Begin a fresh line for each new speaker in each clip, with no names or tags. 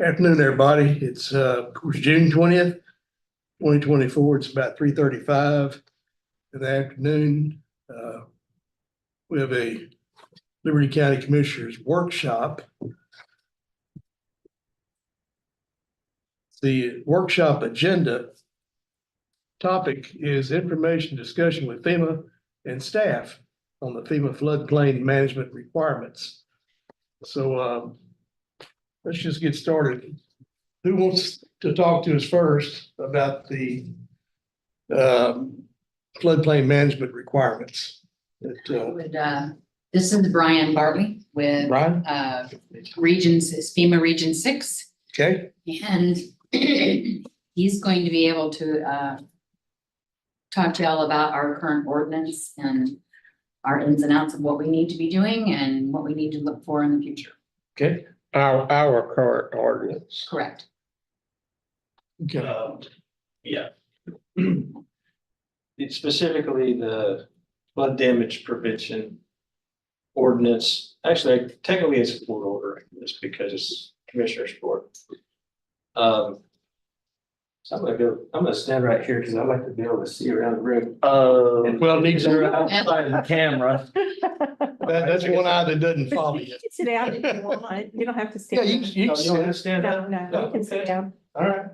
Afternoon, everybody. It's of course June 20th, 2024. It's about 3:35 in the afternoon. We have a Liberty County Commissioners Workshop. The workshop agenda topic is information discussion with FEMA and staff on the FEMA floodplain management requirements. So let's just get started. Who wants to talk to us first about the floodplain management requirements?
This is Brian Bartley with
Brian?
FEMA Region 6.
Okay,
And he's going to be able to talk to y'all about our current ordinance and our ins and outs of what we need to be doing and what we need to look for in the future.
okay,
Our current ordinance.
Correct.
okay.
Yeah. It's specifically the flood damage prevention ordinance. Actually, technically it's a board order, just because it's commissioner's court. So I'm gonna stand right here because I like to be able to see around the room.
Well, it needs
They're
to,
outside the camera.
that's one eye that doesn't follow you.
You can sit down if you want. You don't have to
Yeah,
stand.
you
Oh,
can
you want
sit.
to stand
No,
up?
no, you can sit
Okay.
down.
All right.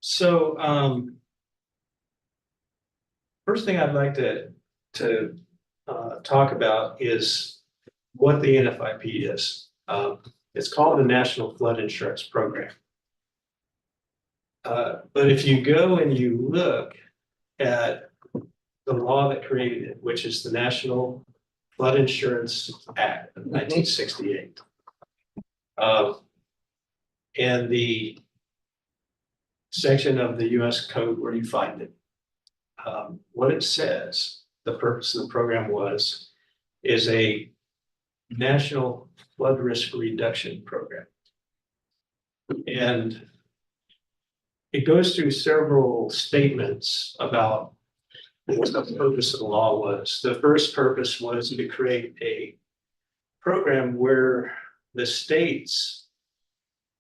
So, first thing I'd like to talk about is what the NFIP is. It's called the National Flood Insurance Program. But if you go and you look at the law that created it, which is the National Flood Insurance Act of 1968. And the section of the US Code where you find it. What it says, the purpose of the program is a national flood risk reduction program. And it goes through several statements about what the purpose of the law was. The first purpose was to create a program where the states,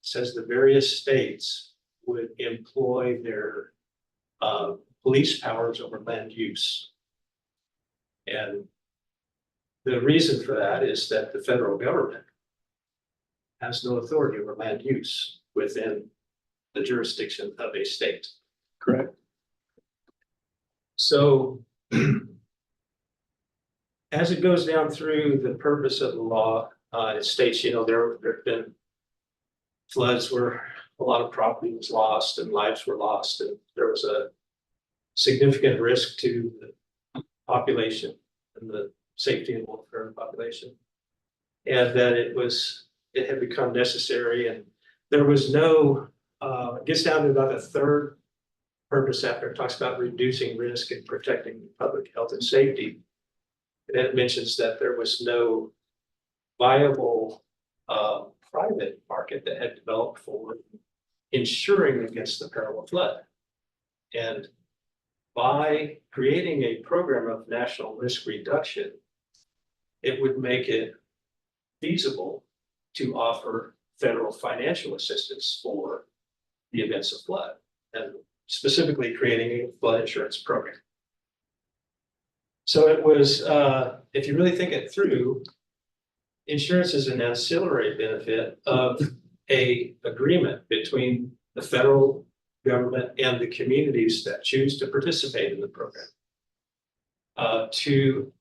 says the various states would employ their police powers over land use. And the reason for that is that the federal government has no authority over land use within the jurisdiction of a state.
Correct.
So as it goes down through the purpose of the law, it states, there have been floods where a lot of property was lost and lives were lost, and there was a significant risk to the population and the safety and welfare of the population. And that it had become necessary, and there was no, it gets down to about a third purpose after it talks about reducing risk and protecting public health and safety. And it mentions that there was no viable private market that had developed for insuring against the peril of flood. And by creating a program of national risk reduction, it would make it feasible to offer federal financial assistance for the events of flood, and specifically creating a flood insurance program. So it was, if you really think it through, insurance is an ancillary benefit of a agreement between the federal government and the communities that choose to participate in the program to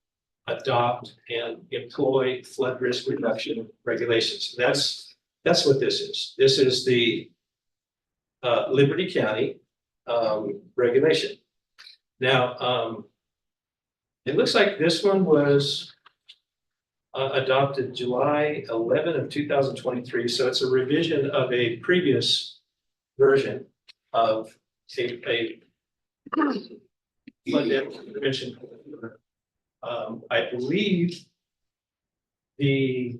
adopt and employ flood risk reduction regulations. That's what this is. This is the Liberty County regulation. Now, it looks like this one was adopted July 11 of 2023. So it's a revision of a previous version of a flood damage prevention. I believe the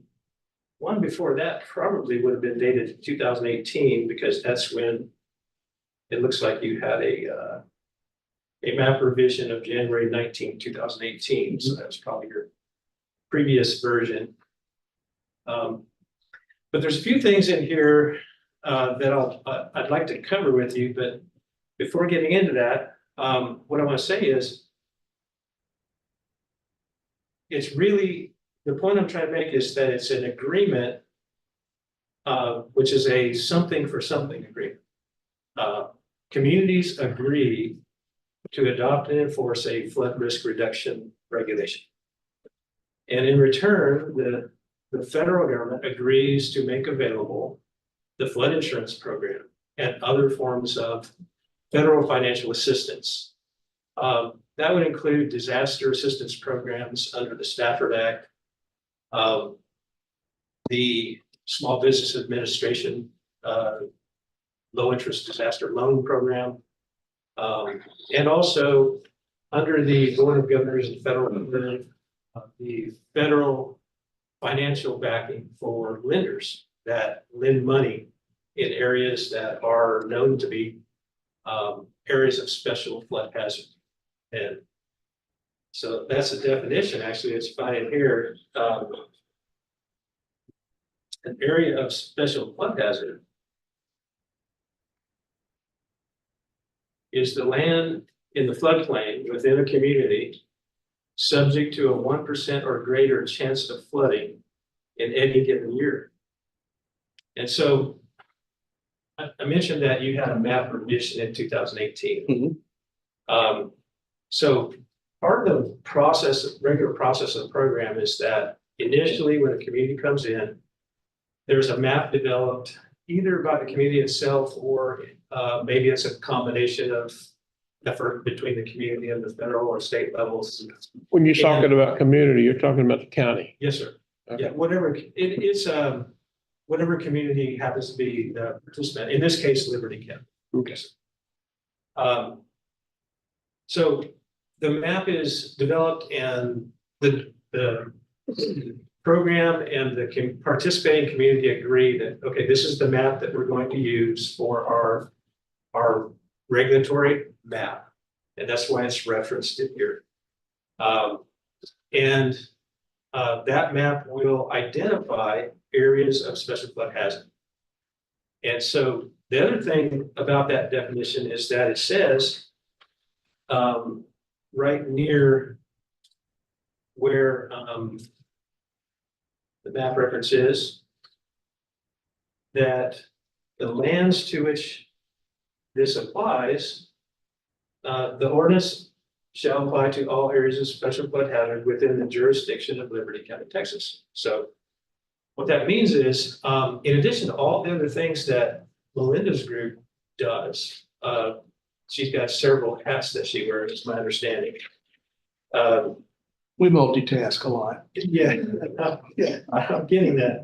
one before that probably would have been dated 2018, because that's when it looks like you had a map revision of January 19, 2018. So that was probably your previous version. But there's a few things in here that I'd like to cover with you, but before getting into that, what I want to say is it's really, the point I'm trying to make is that it's an agreement, which is a something for something agreement. Communities agree to adopt and enforce a flood risk reduction regulation. And in return, the federal government agrees to make available the flood insurance program and other forms of federal financial assistance. That would include disaster assistance programs under the Stafford Act, the Small Business Administration low interest disaster loan program, and also under the Board of Governors and federal government, the federal financial backing for lenders that lend money in areas that are known to be areas of special flood hazard. And so that's a definition, actually, it's found in here. An area of special flood hazard is the land in the floodplain within a community subject to a 1% or greater chance of flooding in any given year. And so I mentioned that you had a map revision in 2018. So part of the process, regular process of the program is that initially when a community comes in, there's a map developed either by the community itself or maybe it's a combination of effort between the community and the federal or state levels.
When you're talking about community, you're talking about the county.
Yes, sir.
Okay.
Yeah, whatever, it's whatever community happens to be the participant, in this case, Liberty County.
Okay.
So the map is developed and the program and the participating community agree that, okay, this is the map that we're going to use for our regulatory map. And that's why it's referenced in here. That map will identify areas of special flood hazard. And so the other thing about that definition is that it says right near where the map reference is that the lands to which this applies, the ordinance shall apply to all areas of special flood hazard within the jurisdiction of Liberty County, Texas. So what that means is, in addition to all the other things that Melinda's group does, she's got several hats that she wears, is my understanding.
We multitask a lot.
Yeah, yeah, I'm getting that.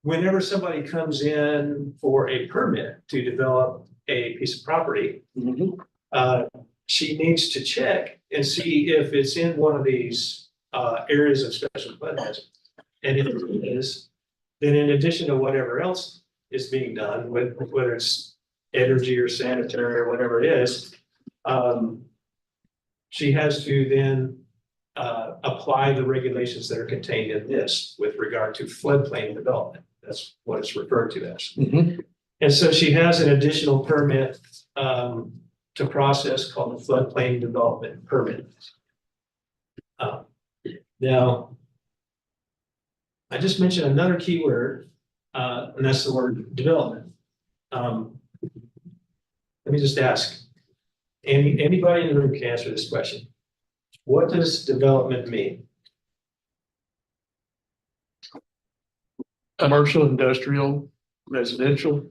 Whenever somebody comes in for a permit to develop a piece of property, she needs to check and see if it's in one of these areas of special flood hazard. And if it is, then in addition to whatever else is being done, whether it's energy or sanitary or whatever it is, she has to then apply the regulations that are contained in this with regard to floodplain development. That's what it's referred to as. And so she has an additional permit to process called the floodplain development permit. Now, I just mentioned another key word, and that's the word development. Let me just ask, anybody in the room can answer this question. What does development mean?
Commercial, industrial, residential.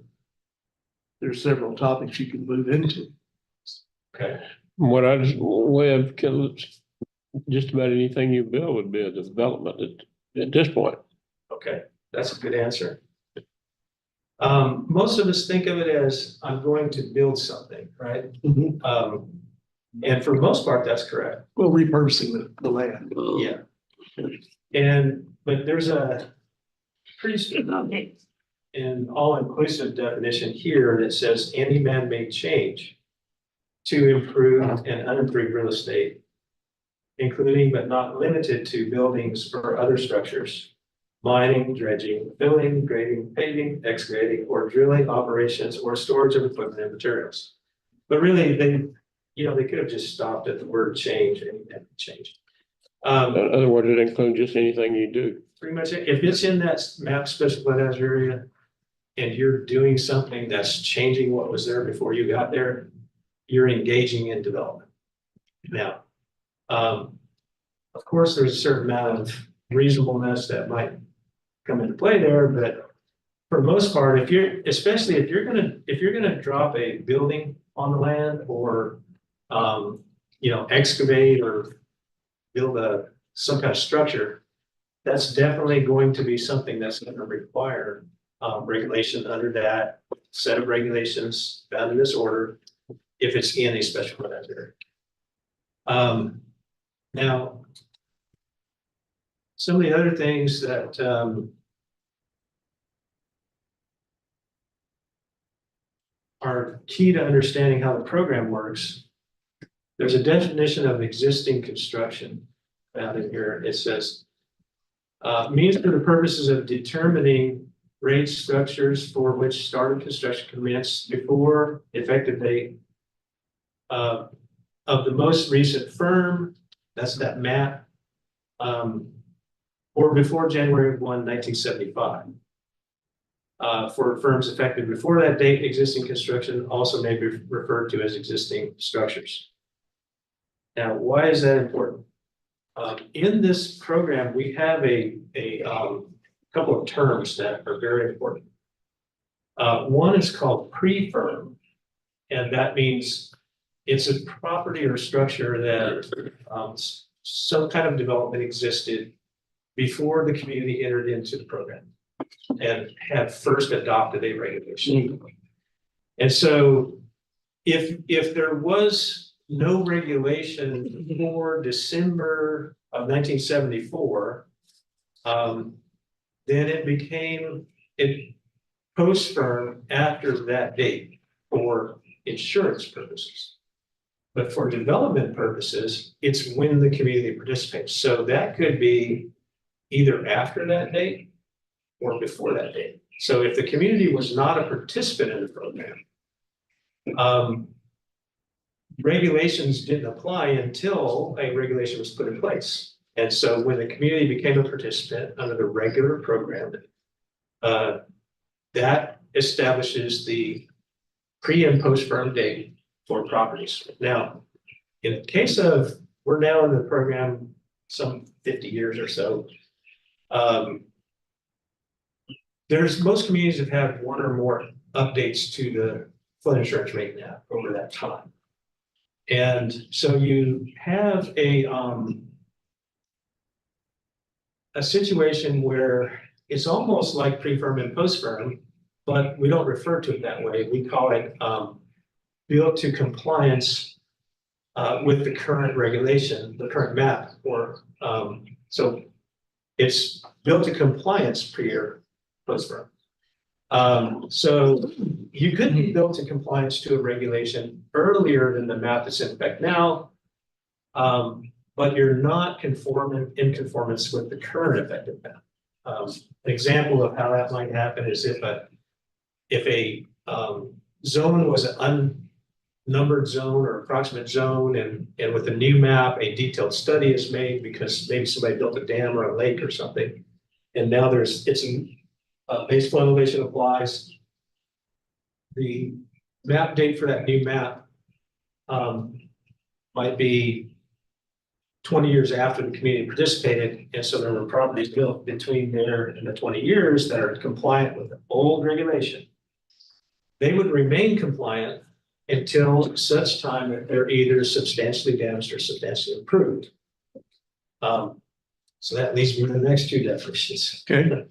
There's several topics you can move into.
Okay.
What I just live, just about anything you build would be a development at this point.
Okay, that's a good answer. Most of us think of it as I'm going to build something, right? And for the most part, that's correct.
Well, repurposing the land.
Yeah. But there's a pretty and all-inclusive definition here that says any man-made change to improve and unimproved real estate including but not limited to buildings or other structures, mining, dredging, filling, grading, paving, excavating, or drilling operations or storage of equipment and materials. But really, they could have just stopped at the word change and change.
In other words, it includes just anything you do.
Pretty much, if it's in that map special flood hazard area and you're doing something that's changing what was there before you got there, you're engaging in development. Now, of course, there's a certain amount of reasonableness that might come into play there, but for the most part, especially if you're gonna drop a building on the land or, excavate or build some kind of structure, that's definitely going to be something that's going to require regulation under that set of regulations found in this order, if it's in a special flood hazard area. Now, some of the other things that are key to understanding how the program works. There's a definition of existing construction found in here. It says, means for the purposes of determining grade structures for which start of construction commenced before effective date of the most recent firm, that's that map, or before January 1, 1975. For firms affected before that date, existing construction also may be referred to as existing structures. Now, why is that important? In this program, we have a couple of terms that are very important. One is called pre-firm, and that means it's a property or structure that some kind of development existed before the community entered into the program and had first adopted a regulation. And so if there was no regulation before December of 1974, then it became a post firm after that date for insurance purposes. But for development purposes, it's when the community participates. So that could be either after that date or before that date. So if the community was not a participant in the program, regulations didn't apply until a regulation was put in place. And so when the community became a participant under the regular program, that establishes the pre and post firm date for properties. Now, in the case of, we're now in the program some 50 years or so. Most communities have had one or more updates to the flood insurance rate now over that time. And so you have a situation where it's almost like pre-firm and post-firm, but we don't refer to it that way. We call it built to compliance with the current regulation, the current map, or so it's built to compliance pre or post-firm. So you could be built to compliance to a regulation earlier than the map that's in effect now, but you're not in conformance with the current effective map. An example of how that might happen is if a zone was an unnumbered zone or approximate zone, and with a new map, a detailed study is made because maybe somebody built a dam or a lake or something, and now base flood elevation applies. The map date for that new map might be 20 years after the community participated, and so there were properties built between there and the 20 years that are compliant with the old regulation. They would remain compliant until such time that they're either substantially damaged or substantially improved. So that leads me to the next two definitions.
Okay.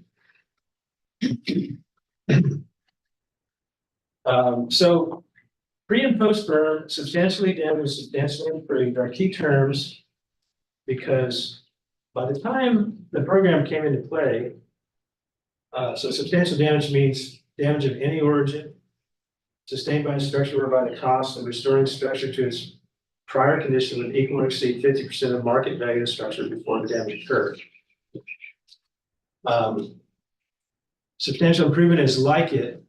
So pre and post firm, substantially damaged, substantially improved are key terms because by the time the program came into play, so substantial damage means damage of any origin sustained by a structure or by the cost of restoring structure to its prior condition would equal or exceed 50% of market value of the structure before the damage occurred. Substantial improvement is like it.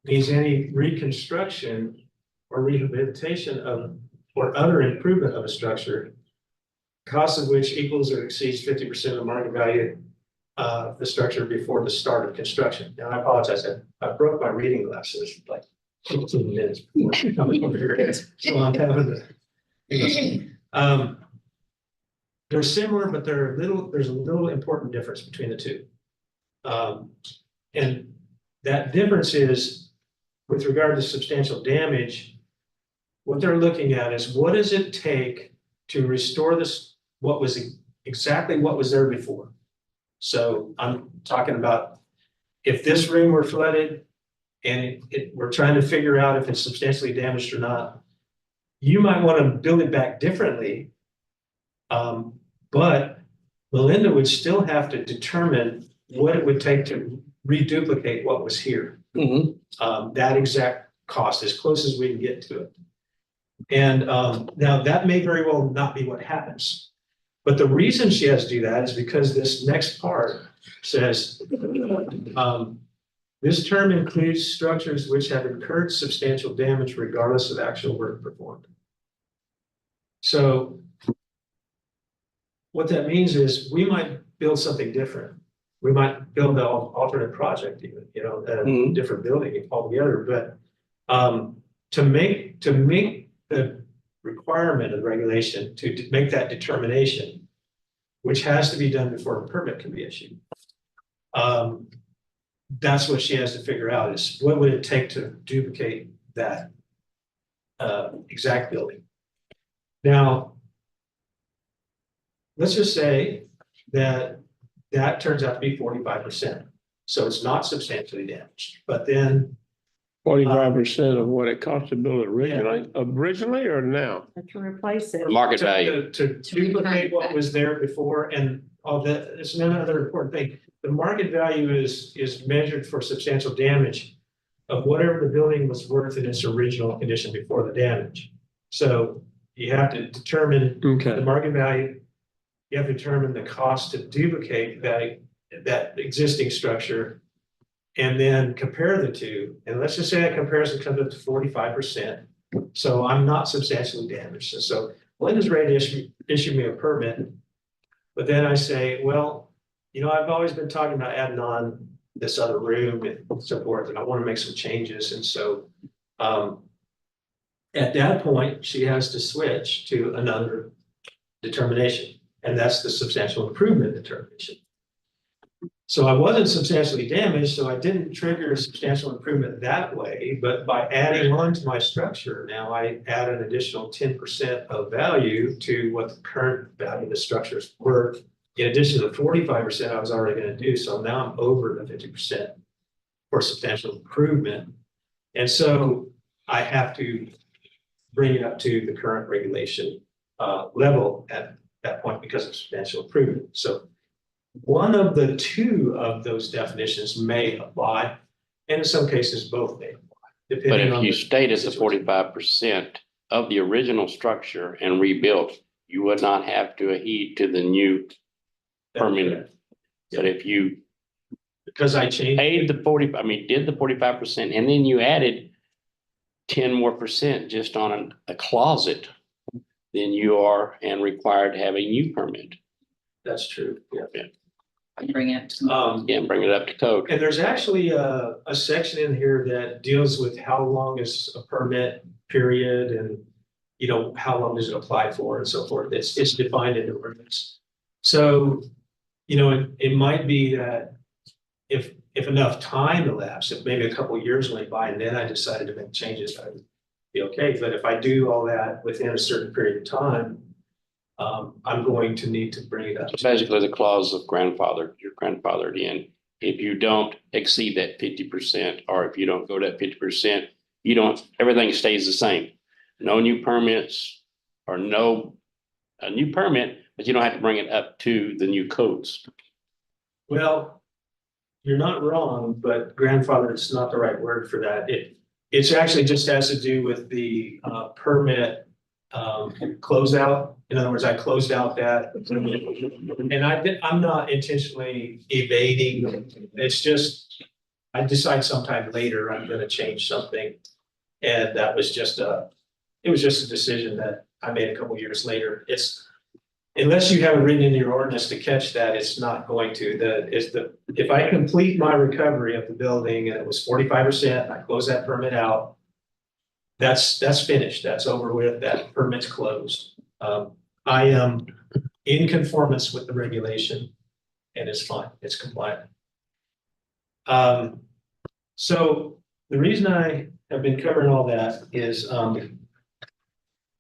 Means any reconstruction or rehabilitation of, or other improvement of a structure, cost of which equals or exceeds 50% of the market value of the structure before the start of construction. Now, I apologize, I broke my reading glasses like 15 minutes before coming over here. So I'm having to. They're similar, but there's a little important difference between the two. And that difference is with regard to substantial damage, what they're looking at is what does it take to restore this, what was exactly what was there before. So I'm talking about if this room were flooded and we're trying to figure out if it's substantially damaged or not, you might want to build it back differently. But Melinda would still have to determine what it would take to reduplicate what was here. That exact cost, as close as we can get to it. And now that may very well not be what happens. But the reason she has to do that is because this next part says, this term includes structures which have incurred substantial damage regardless of actual work performed. So what that means is we might build something different. We might build an alternate project even, you know, at a different building altogether. But to make the requirement of the regulation to make that determination, which has to be done before a permit can be issued. That's what she has to figure out is what would it take to duplicate that exact building. Now, let's just say that that turns out to be 45%. So it's not substantially damaged, but then
45% of what it cost to build it originally or now?
To replace it.
Market
to-
value.
To duplicate what was there before and all that, it's another important thing. The market value is measured for substantial damage of whatever the building was worth in its original condition before the damage. So you have to determine the
Okay.
market value. You have to determine the cost to duplicate that existing structure. And then compare the two. And let's just say that comparison comes up to 45%. So I'm not substantially damaged. And so Melinda's ready to issue me a permit. But then I say, well, you know, I've always been talking about adding on this other room and so forth, and I want to make some changes. And so at that point, she has to switch to another determination. And that's the substantial improvement determination. So I wasn't substantially damaged, so I didn't trigger a substantial improvement that way, but by adding on to my structure, now I add an additional 10% of value to what the current value of the structure is worth. In addition to the 45% I was already going to do, so now I'm over the 50% for substantial improvement. And so I have to bring it up to the current regulation level at that point because of substantial improvement. So one of the two of those definitions may apply, and in some cases, both may apply.
But
Depending
if
on
you
the
stayed at the
situation.
45% of the original structure and rebuilt, you would not have to adhere to the new permanent. But if you
Because I changed.
paid the did the 45% and then you added 10% more just on a closet, then you are and required to have a new permit.
That's true, yeah.
Bring it.
Again, bring it up to code.
And there's actually a section in here that deals with how long is a permit period and, you know, how long does it apply for and so forth. It's defined in the ordinance. So, you know, it might be that if enough time elapsed, if maybe a couple of years went by and then I decided to make changes, I would be okay. But if I do all that within a certain period of time, I'm going to need to bring it up.
So basically the clause of grandfather, you're grandfathered in. If you don't exceed that 50%, or if you don't go to that 50%, everything stays the same. No new permits or a new permit, but you don't have to bring it up to the new codes.
Well, you're not wrong, but grandfather is not the right word for that. It's actually just has to do with the permit closeout. In other words, I closed out that. And I'm not intentionally evading, it's just, I decide sometime later I'm gonna change something. And that was just it was just a decision that I made a couple years later. It's, unless you have it written in your ordinance to catch that, it's not going to. If I complete my recovery of the building and it was 45%, I close that permit out. That's finished, that's over with, that permit's closed. I am in conformance with the regulation and it's fine, it's compliant. So the reason I have been covering all that is,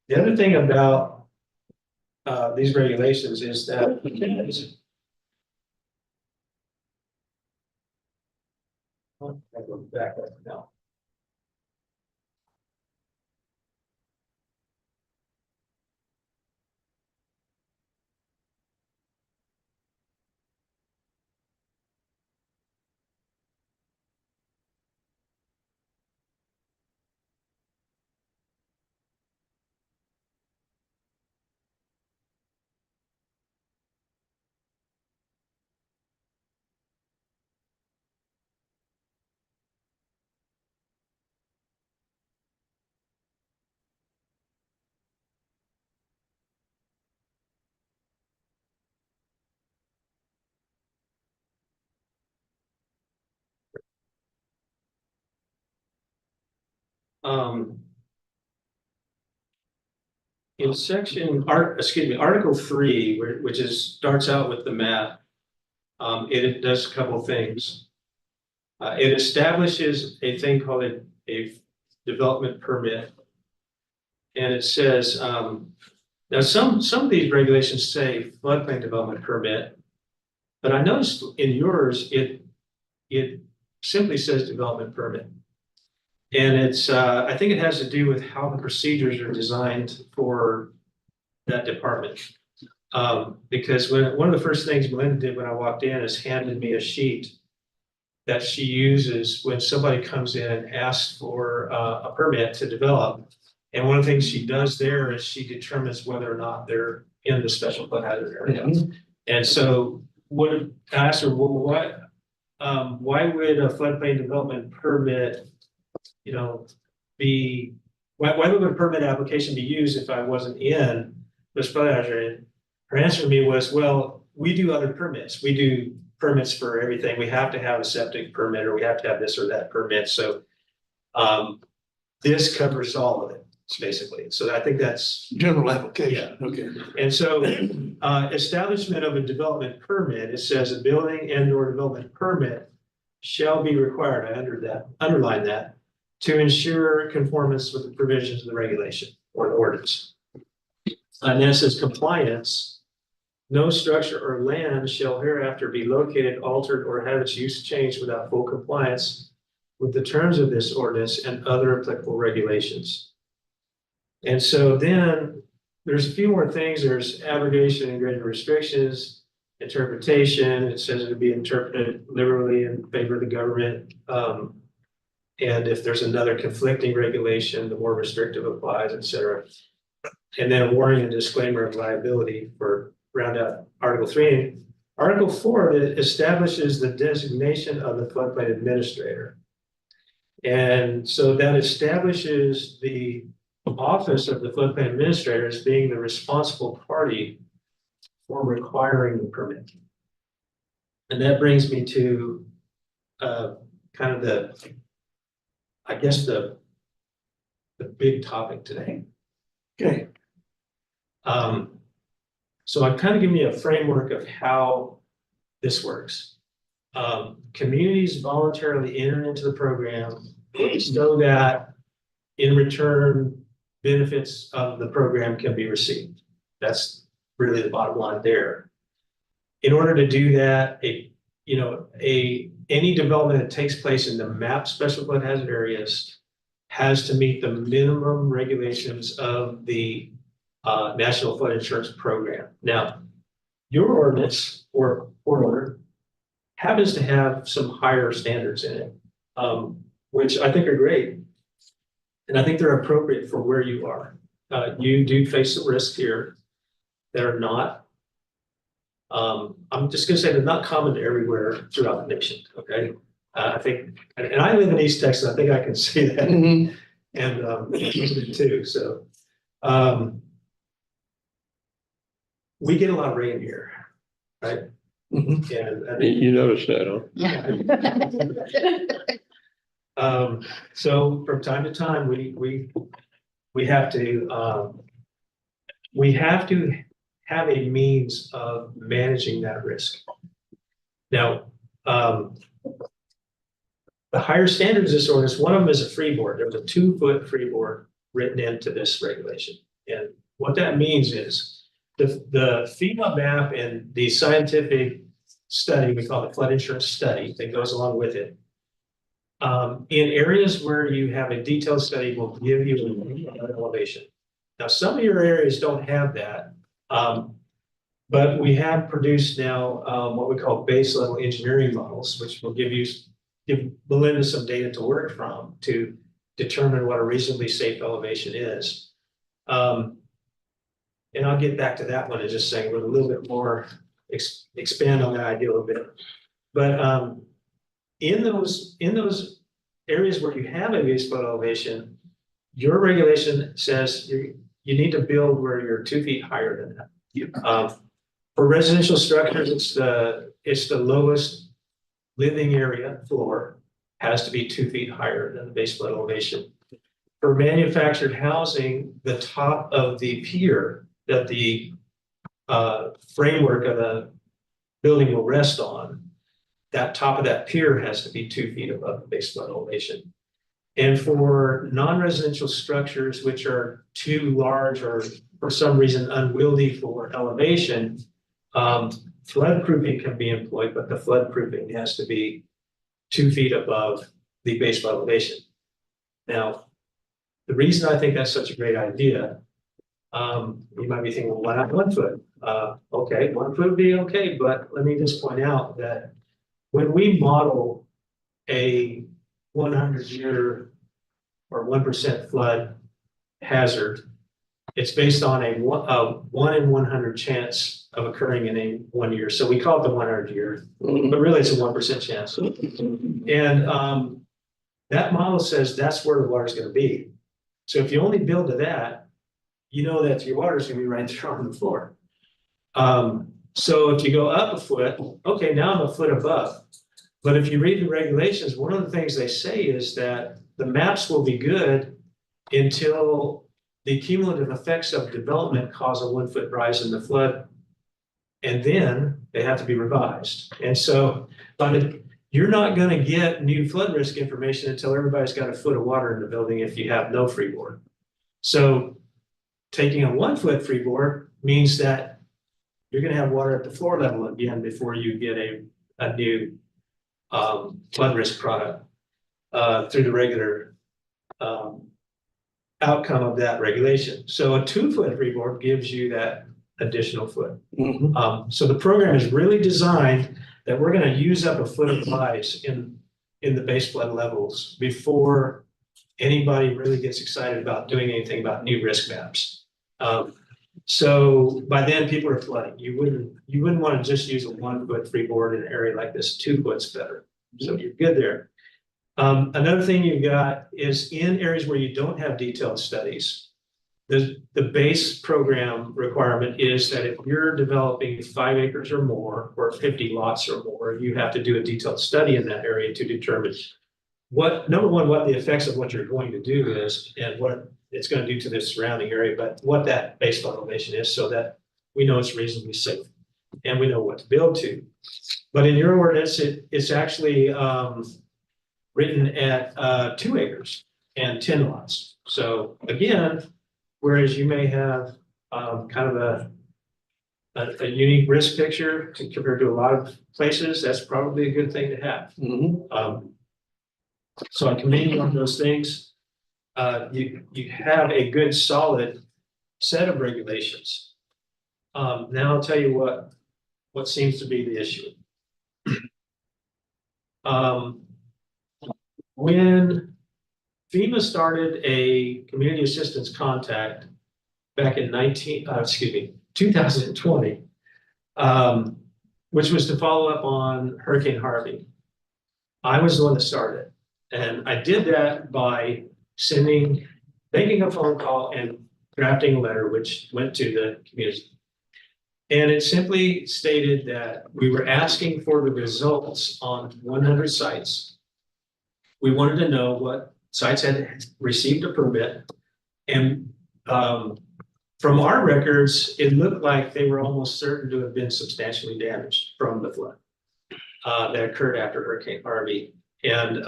the other thing about these regulations is that I go back up now. In section Article 3, which starts out with the map, it does a couple of things. It establishes a thing called a development permit. And it says, now some of these regulations say floodplain development permit, but I noticed in yours, it simply says development permit. And it's, I think it has to do with how the procedures are designed for that department. Because one of the first things Melinda did when I walked in is handed me a sheet that she uses when somebody comes in and asks for a permit to develop. And one of the things she does there is she determines whether or not they're in the special flood hazard area. And so I asked her, well, why would a floodplain development permit, why would a permit application be used if I wasn't in this flood hazard? Her answer to me was, well, we do other permits. We do permits for everything. We have to have a septic permit, or we have to have this or that permit. So this covers all of it, basically. So I think that's
General application, okay.
and so establishment of a development permit, it says a building and or development permit shall be required, I underline that, to ensure conformance with the provisions of the regulation or the ordinance. And then it says compliance, no structure or land shall hereafter be located, altered, or have its use changed without full compliance with the terms of this ordinance and other applicable regulations. And so then there's a few more things. There's abrogation and greater restrictions, interpretation. It says it would be interpreted liberally in favor of the government. And if there's another conflicting regulation, the more restrictive applies, et cetera. And then a warning and disclaimer of liability for round out Article 3. Article 4 establishes the designation of the floodplain administrator. And so that establishes the office of the floodplain administrator as being the responsible party for requiring the permit. And that brings me to kind of the big topic today.
Okay.
So I'm kind of giving you a framework of how this works. Communities voluntarily enter into the program so that in return, benefits of the program can be received. That's really the bottom line there. In order to do that, any development that takes place in the MAP special flood hazard areas has to meet the minimum regulations of the National Flood Insurance Program. Now, your ordinance or order happens to have some higher standards in it, which I think are great. And I think they're appropriate for where you are. you do face the risk here. They're not. I'm just gonna say they're not common everywhere throughout the nation, okay? I think, and I live in East Texas, I think I can say that,
Mhm.
and you do too, so. We get a lot of rain here, right?
Mhm.
And
You noticed that, huh?
So from time to time, we have to have a means of managing that risk. Now, the higher standards of this ordinance, one of them is a freeboard. There's a 2-foot freeboard written into this regulation. And what that means is the FEMA map and the scientific study, we call it flood insurance study, that goes along with it. In areas where you have a detailed study will give you an elevation. Now, some of your areas don't have that. But we have produced now what we call base level engineering models, which will give Belinda some data to work from to determine what a reasonably safe elevation is. And I'll get back to that one in just saying with a little bit more, expand on that idea a little bit. But in those areas where you have a base flood elevation, your regulation says you need to build where you're 2 feet higher than that. For residential structures, it's the lowest living area floor has to be 2 feet higher than the base flood elevation. For manufactured housing, the top of the pier that the framework of the building will rest on, that top of that pier has to be 2 feet above the base flood elevation. And for non-residential structures, which are too large or for some reason unwieldy for elevation, flood proofing can be employed, but the flood proofing has to be 2 feet above the base flood elevation. Now, the reason I think that's such a great idea, you might be thinking, well, why not 1 foot? Okay, 1 foot would be okay, but let me just point out that when we model a 100-year or 1% flood hazard, it's based on a 1 in 100 chance of occurring in a 1 year. So we call it the 100 year, but really it's a 1% chance. And that model says that's where the water is going to be. So if you only build to that, you know that your water is going to be right there on the floor. So if you go up 1 foot, okay, now I'm 1 foot above. But if you read the regulations, one of the things they say is that the maps will be good until the cumulative effects of development cause a 1 foot rise in the flood. And then they have to be revised. And so, but you're not going to get new flood risk information until everybody's got 1 foot of water in the building if you have no freeboard. So taking a 1 foot freeboard means that you're going to have water at the floor level again before you get a new flood risk product through the regular outcome of that regulation. So a 2 foot freeboard gives you that additional foot.
Mhm.
So the program is really designed that we're going to use up 1 foot of rise in the base flood levels before anybody really gets excited about doing anything about new risk maps. So by then people are flooding. You wouldn't want to just use a 1 foot freeboard in an area like this. 2 foot's better. So you're good there. Another thing you've got is in areas where you don't have detailed studies, the base program requirement is that if you're developing 5 acres or more, or 50 lots or more, you have to do a detailed study in that area to determine number one, what the effects of what you're going to do is, and what it's going to do to the surrounding area, but what that base elevation is, so that we know it's reasonably safe and we know what to build to. But in your ordinance, it's actually written at 2 acres and 10 lots. So again, whereas you may have kind of a unique risk picture compared to a lot of places, that's probably a good thing to have.
Mhm.
So I commend you on those things. You have a good solid set of regulations. Now I'll tell you what seems to be the issue. When FEMA started a community assistance contact back in 2020. Which was to follow up on Hurricane Harvey. I was the one that started, and I did that by making a phone call and drafting a letter which went to the community. And it simply stated that we were asking for the results on 100 sites. We wanted to know what sites had received a permit. And from our records, it looked like they were almost certain to have been substantially damaged from the flood that occurred after Hurricane Harvey. And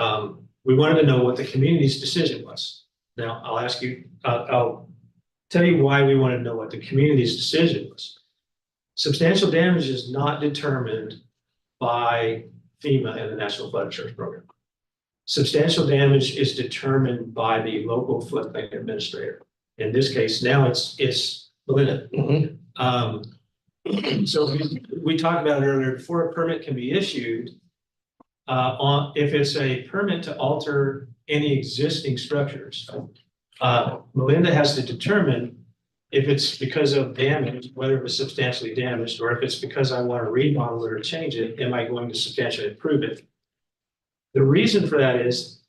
we wanted to know what the community's decision was. Now, I'll tell you why we wanted to know what the community's decision was. Substantial damage is not determined by FEMA and the National Flood Insurance Program. Substantial damage is determined by the local floodplain administrator. In this case, now it's Melinda. So we talked about it earlier, before a permit can be issued, if it's a permit to alter any existing structures, Melinda has to determine if it's because of damage, whether it was substantially damaged, or if it's because I want to remodel it or change it, am I going to substantially improve it? The reason for that is,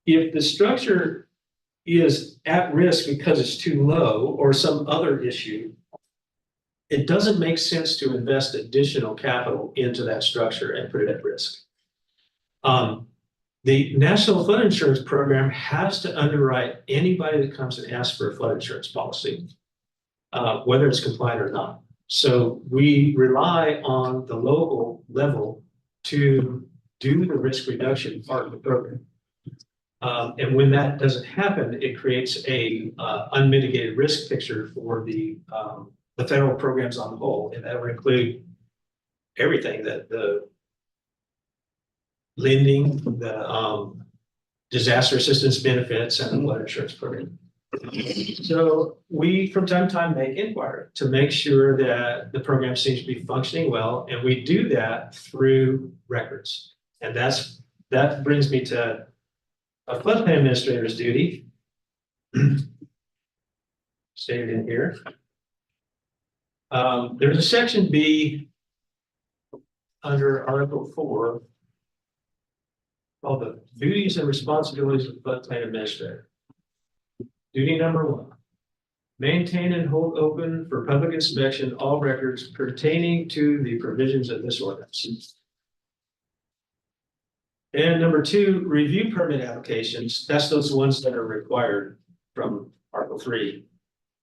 if the structure is at risk because it's too low or some other issue, it doesn't make sense to invest additional capital into that structure and put it at risk. The National Flood Insurance Program has to underwrite anybody that comes and asks for a flood insurance policy, whether it's compliant or not. So we rely on the local level to do the risk reduction part of the program. And when that doesn't happen, it creates a unmitigated risk picture for the federal programs on the whole, and that would include everything, that the lending, the disaster assistance benefits, and the flood insurance program. So we, from time to time, make inquiry to make sure that the program seems to be functioning well, and we do that through records. And that brings me to a floodplain administrator's duty, stated in here. There's a section B under Article 4 called the duties and responsibilities of the floodplain administrator. Duty number 1, maintain and hold open for public inspection all records pertaining to the provisions of this ordinance. And number 2, review permit applications. That's those ones that are required from Article 3.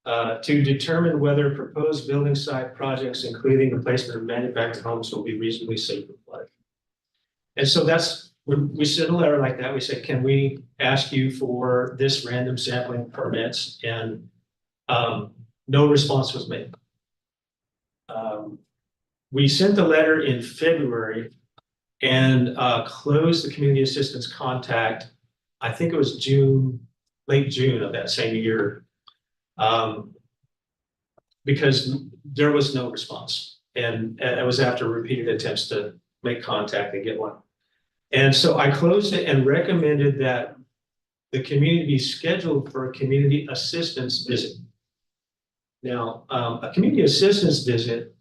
To determine whether proposed building site projects, including the placement of manufactured homes, will be reasonably safe for flood. And so that's when we send a letter like that, we say, can we ask you for this random sampling permits? And no response was made. We sent the letter in February and closed the community assistance contact. I think it was late June of that same year. Because there was no response, and it was after repeated attempts to make contact and get one. And so I closed it and recommended that the community be scheduled for a community assistance visit. Now, a community assistance visit,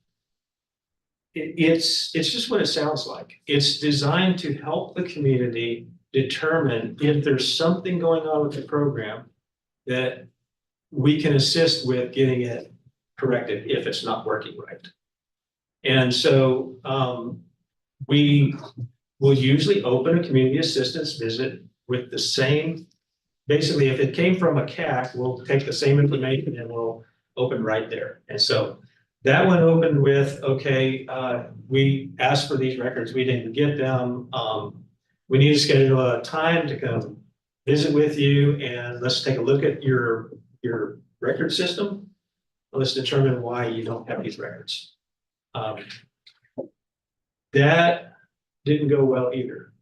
it's just what it sounds like. It's designed to help the community determine if there's something going on with the program that we can assist with getting it corrected if it's not working right. And so we will usually open a community assistance visit with the same, basically, if it came from a CAC, we'll take the same information and we'll open right there. And so that one opened with, okay, we asked for these records, we didn't get them. We need to schedule a time to come visit with you, and let's take a look at your record system. Let's determine why you don't have these records. That didn't go well either.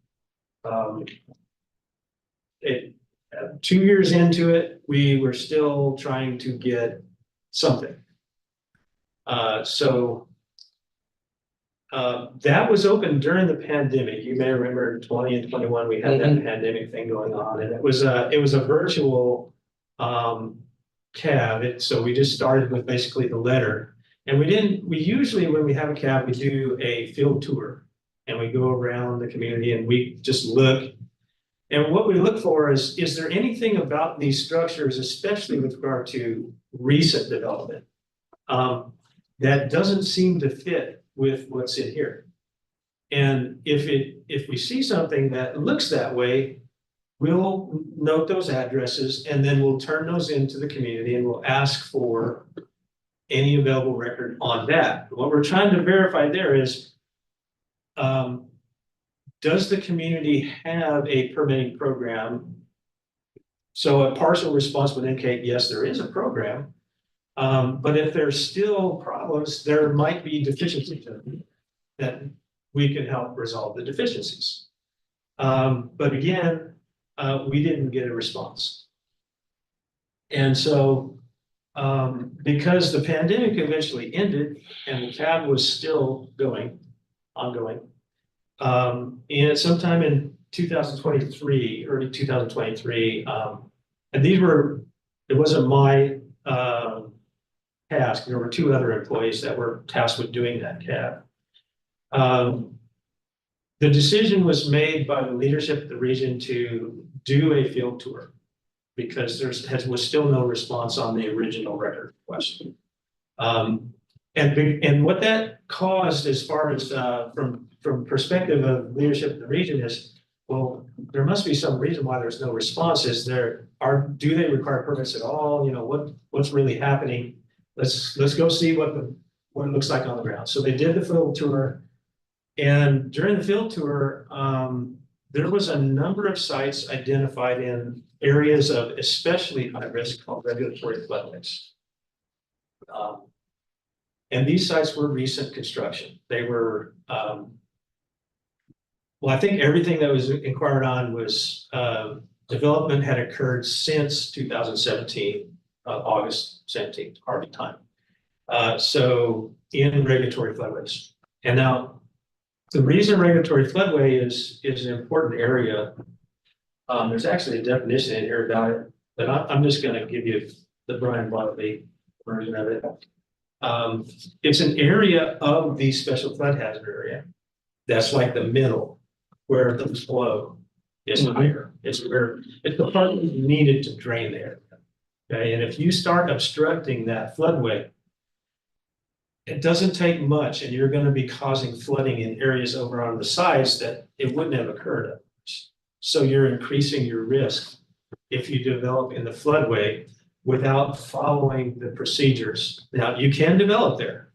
2 years into it, we were still trying to get something. That was open during the pandemic. You may remember in 20 and 21, we had that pandemic thing going on, and it was a virtual CAB, so we just started with basically the letter. And we usually, when we have a CAB, we do a field tour. And we go around the community and we just look. And what we look for is there anything about these structures, especially with regard to recent development, that doesn't seem to fit with what's in here? And if we see something that looks that way, we'll note those addresses and then we'll turn those into the community and we'll ask for any available record on that. What we're trying to verify there is, does the community have a permitting program? So a partial response would indicate, yes, there is a program. But if there's still problems, there might be deficiencies that we can help resolve the deficiencies. But again, we didn't get a response. And so, because the pandemic eventually ended and the CAB was still ongoing, and sometime in 2023, early 2023, and it wasn't my task. There were two other employees that were tasked with doing that CAB. The decision was made by the leadership of the region to do a field tour because there was still no response on the original record question. And what that caused, as far as from perspective of leadership of the region, is, well, there must be some reason why there's no response. Do they require permits at all? You know, what's really happening? Let's go see what it looks like on the ground. So they did the field tour, and during the field tour, there was a number of sites identified in areas of especially high risk called regulatory floodways. And these sites were recent construction. They were, well, I think everything that was inquired on was development had occurred since 2017, August 17th, hardly time. So in regulatory floodways. And now the reason regulatory floodway is an important area. There's actually a definition in here about it, but I'm just going to give you the Brian Bartley version of it. It's an area of the special flood hazard area that's like the middle where the flow is higher. It's the part that's needed to drain the area. Okay, and if you start obstructing that floodway, it doesn't take much, and you're going to be causing flooding in areas over on the sides that it wouldn't have occurred otherwise. So you're increasing your risk if you develop in the floodway without following the procedures. Now, you can develop there,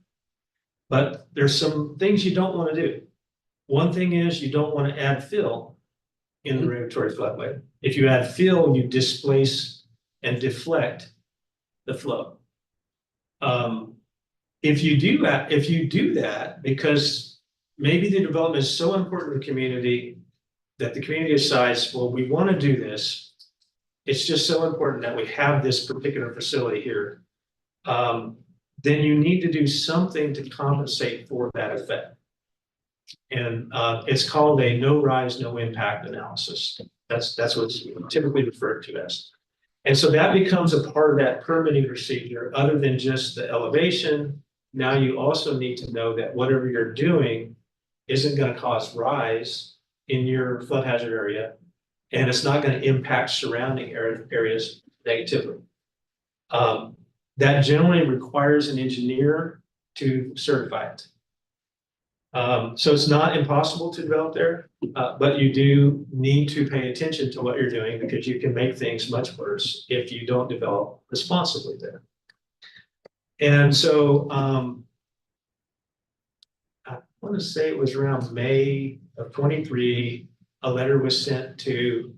but there's some things you don't want to do. One thing is you don't want to add fill in the regulatory floodway. If you add fill, you displace and deflect the flow. If you do that, because maybe the development is so important to the community that the community decides, well, we want to do this. It's just so important that we have this particular facility here. Then you need to do something to compensate for that effect. And it's called a no rise, no impact analysis. That's what's typically referred to as. And so that becomes a part of that permitting procedure. Other than just the elevation, now you also need to know that whatever you're doing isn't going to cause rise in your flood hazard area, and it's not going to impact surrounding areas negatively. That generally requires an engineer to certify it. So it's not impossible to develop there, but you do need to pay attention to what you're doing because you can make things much worse if you don't develop responsibly there. And so I want to say it was around May of 23, a letter was sent to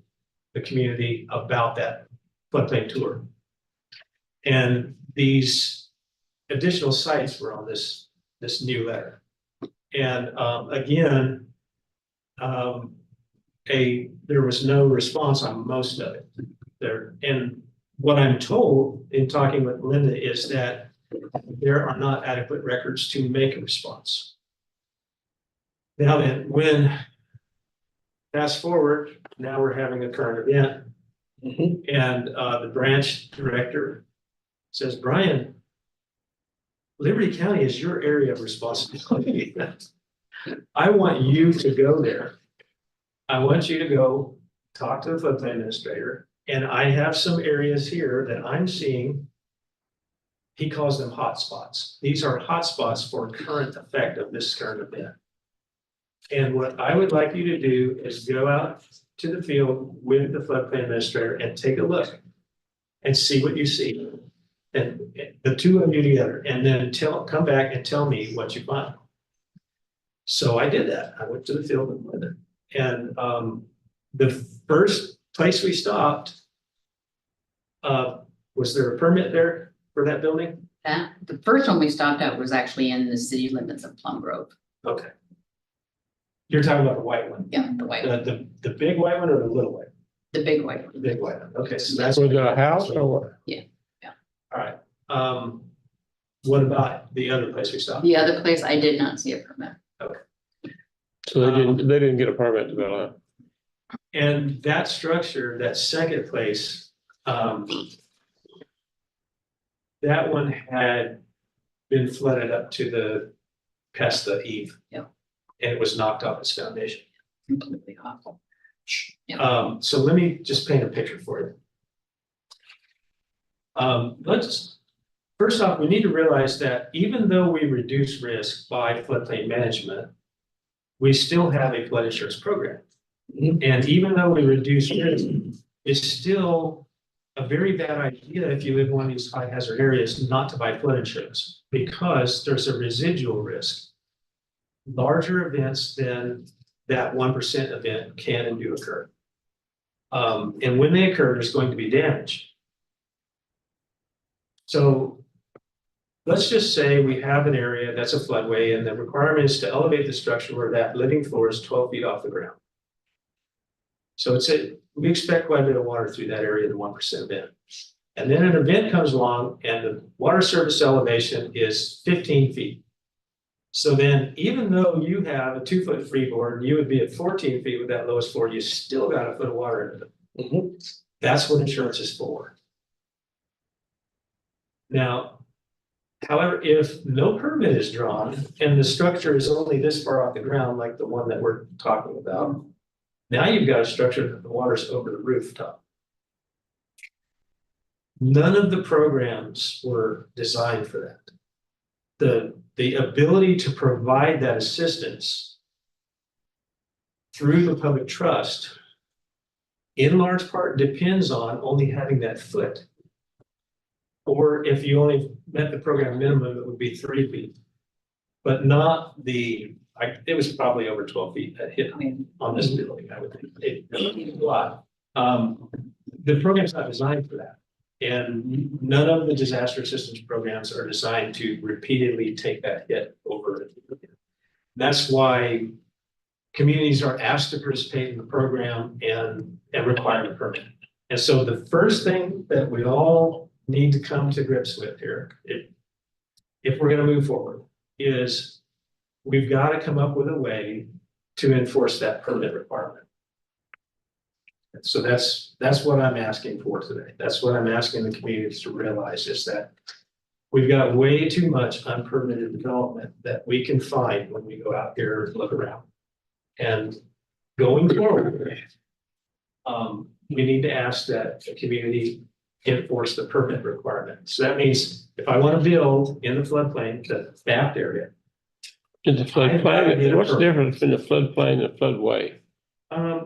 the community about that floodplain tour. And these additional sites were on this new letter. And again, there was no response on most of it there. And what I'm told in talking with Linda is that there are not adequate records to make a response. Now then, fast forward, now we're having a current event. And the branch director says, Brian, Liberty County is your area of responsibility. I want you to go there. I want you to go talk to the floodplain administrator, and I have some areas here that I'm seeing. He calls them hotspots. These are hotspots for current effect of this current event. And what I would like you to do is go out to the field with the floodplain administrator and take a look and see what you see. And the two of you together, and then come back and tell me what you find. So I did that. I went to the field and went there. And the first place we stopped, was there a permit there for that building?
The first one we stopped at was actually in the city limits of Plum Grove.
Okay. You're talking about the white one,
Yeah, the white, one,
the big white one or the little white?
the big white.
The
one.
big white one. Okay, so that's.
Was it a house or what?
All right. What about the other place we stopped?
The other place, I did not see a permit.
So they didn't get a permit to build out.
And that structure, that second place, that one had been flooded up to past the eave.
Yeah.
And it was knocked off its foundation.
Completely awful. Yeah.
So let me just paint a picture for you. First off, we need to realize that even though we reduce risk by floodplain management, we still have a flood insurance program. And even though we reduce risk, it's still a very bad idea if you live in one of these high hazard areas not to buy flood insurance, because there's a residual risk. Larger events than that 1% event can and do occur. And when they occur, there's going to be damage. So let's just say we have an area that's a floodway and the requirement is to elevate the structure where that living floor is 12 feet off the ground. So we expect quite a bit of water through that area, the 1% event. And then an event comes along and the water surface elevation is 15 feet. So then even though you have a 2-foot freeboard, you would be at 14 feet with that lowest floor, you still got a foot of water in it. That's what insurance is for. Now, however, if no permit is drawn and the structure is only this far off the ground, like the one that we're talking about, now you've got a structure that the water's over the rooftop. None of the programs were designed for that. The ability to provide that assistance through the public trust in large part depends on only having that foot. Or if you only met the program minimum, it would be 3 feet. But not it was probably over 12 feet that hit on this building, I would think. A lot. The program's not designed for that. And none of the disaster assistance programs are designed to repeatedly take that hit over it. That's why communities are asked to participate in the program and require a permit. And so the first thing that we all need to come to grips with here, if we're going to move forward, is we've got to come up with a way to enforce that permit requirement. So that's what I'm asking for today. That's what I'm asking the communities to realize, is that we've got way too much unpermitted development that we can find when we go out there and look around. And going forward, we need to ask that the community enforce the permit requirement. So that means if I want to build in the floodplain, the back area.
In the floodplain, what's the difference between the floodplain and the floodway?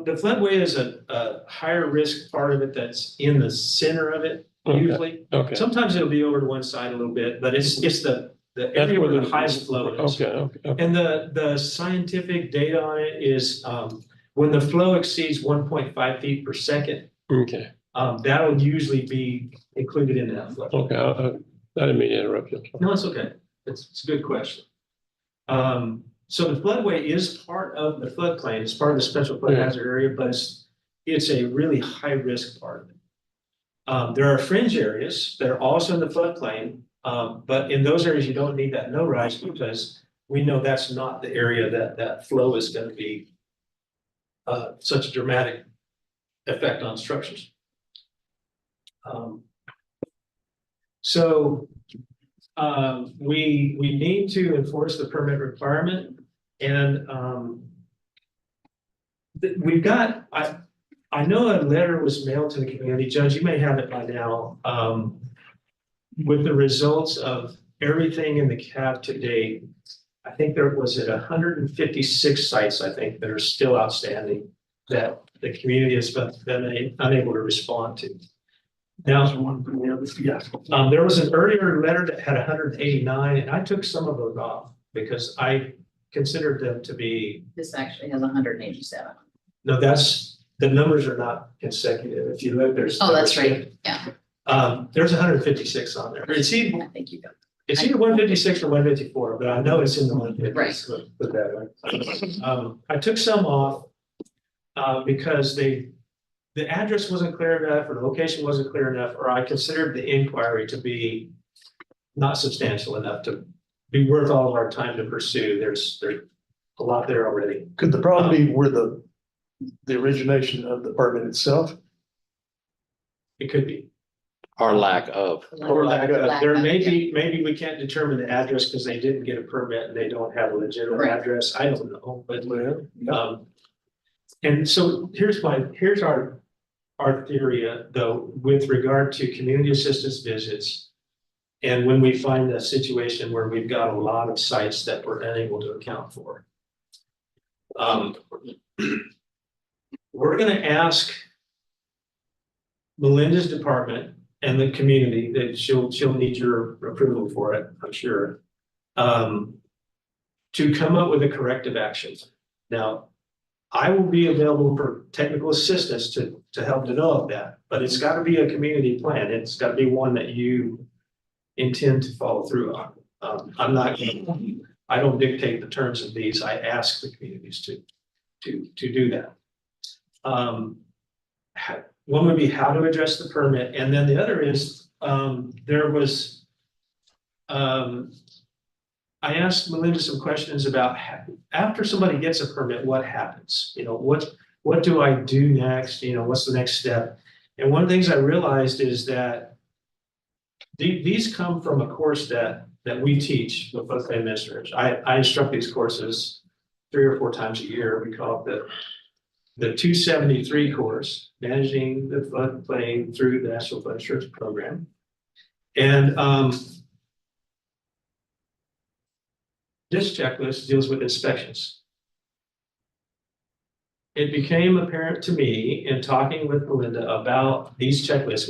The floodway is a higher risk part of it that's in the center of it, usually.
Okay.
Sometimes it'll be over to one side a little bit, but it's the area where the highest flow is.
Okay.
And the scientific data on it is when the flow exceeds 1.5 feet per second,
Okay.
that'll usually be included in that flood.
Okay. I didn't mean to interrupt you.
No, it's okay. It's a good question. So the floodway is part of the floodplain. It's part of the special flood hazard area, but it's a really high risk part of it. There are fringe areas that are also in the floodplain, but in those areas you don't need that no rise because we know that's not the area that flow is going to be such a dramatic effect on structures. So we need to enforce the permit requirement and we've got, I know a letter was mailed to the community. Judge, you may have it by now, with the results of everything in the CAB to date. I think there was at 156 sites, I think, that are still outstanding that the community has been unable to respond to. Now, there was an earlier letter that had 189, and I took some of those off because I considered them to be,
This actually has 187.
no, the numbers are not consecutive. If you look, there's.
Oh, that's right. Yeah,
There's 156 on there. It's either,
I think you got.
it's either 156 or 154, but I know it's in the 150s.
Right.
Put that way. I took some off because the address wasn't clear enough, or the location wasn't clear enough, or I considered the inquiry to be not substantial enough to be worth all of our time to pursue. There's a lot there already.
Could the problem be where the origination of the permit itself?
It could be.
Or lack of.
Or lack of,
Lack
there
of,
may
yeah.
be, maybe we can't determine the address because they didn't get a permit and they don't have a legitimate
Right.
address. I don't know, but
Well,
and so here's our theory, though, with regard to community assistance visits. And when we find a situation where we've got a lot of sites that we're unable to account for. We're gonna ask Melinda's department and the community that she'll need your approval for it, I'm sure. To come up with a corrective action. Now, I will be available for technical assistance to help develop that, but it's gotta be a community plan. It's gotta be one that you intend to follow through on. I don't dictate the terms of these. I ask the communities to do that. One would be how to address the permit, and then the other is, there was, I asked Melinda some questions about after somebody gets a permit, what happens? You know, what do I do next? You know, what's the next step? And one of the things I realized is that these come from a course that we teach with floodplain administrators. I instruct these courses 3 or 4 times a year. We call it the 273 course, Managing the Floodplain through the National Flood Insurance Program. And this checklist deals with inspections. It became apparent to me in talking with Melinda about these checklists,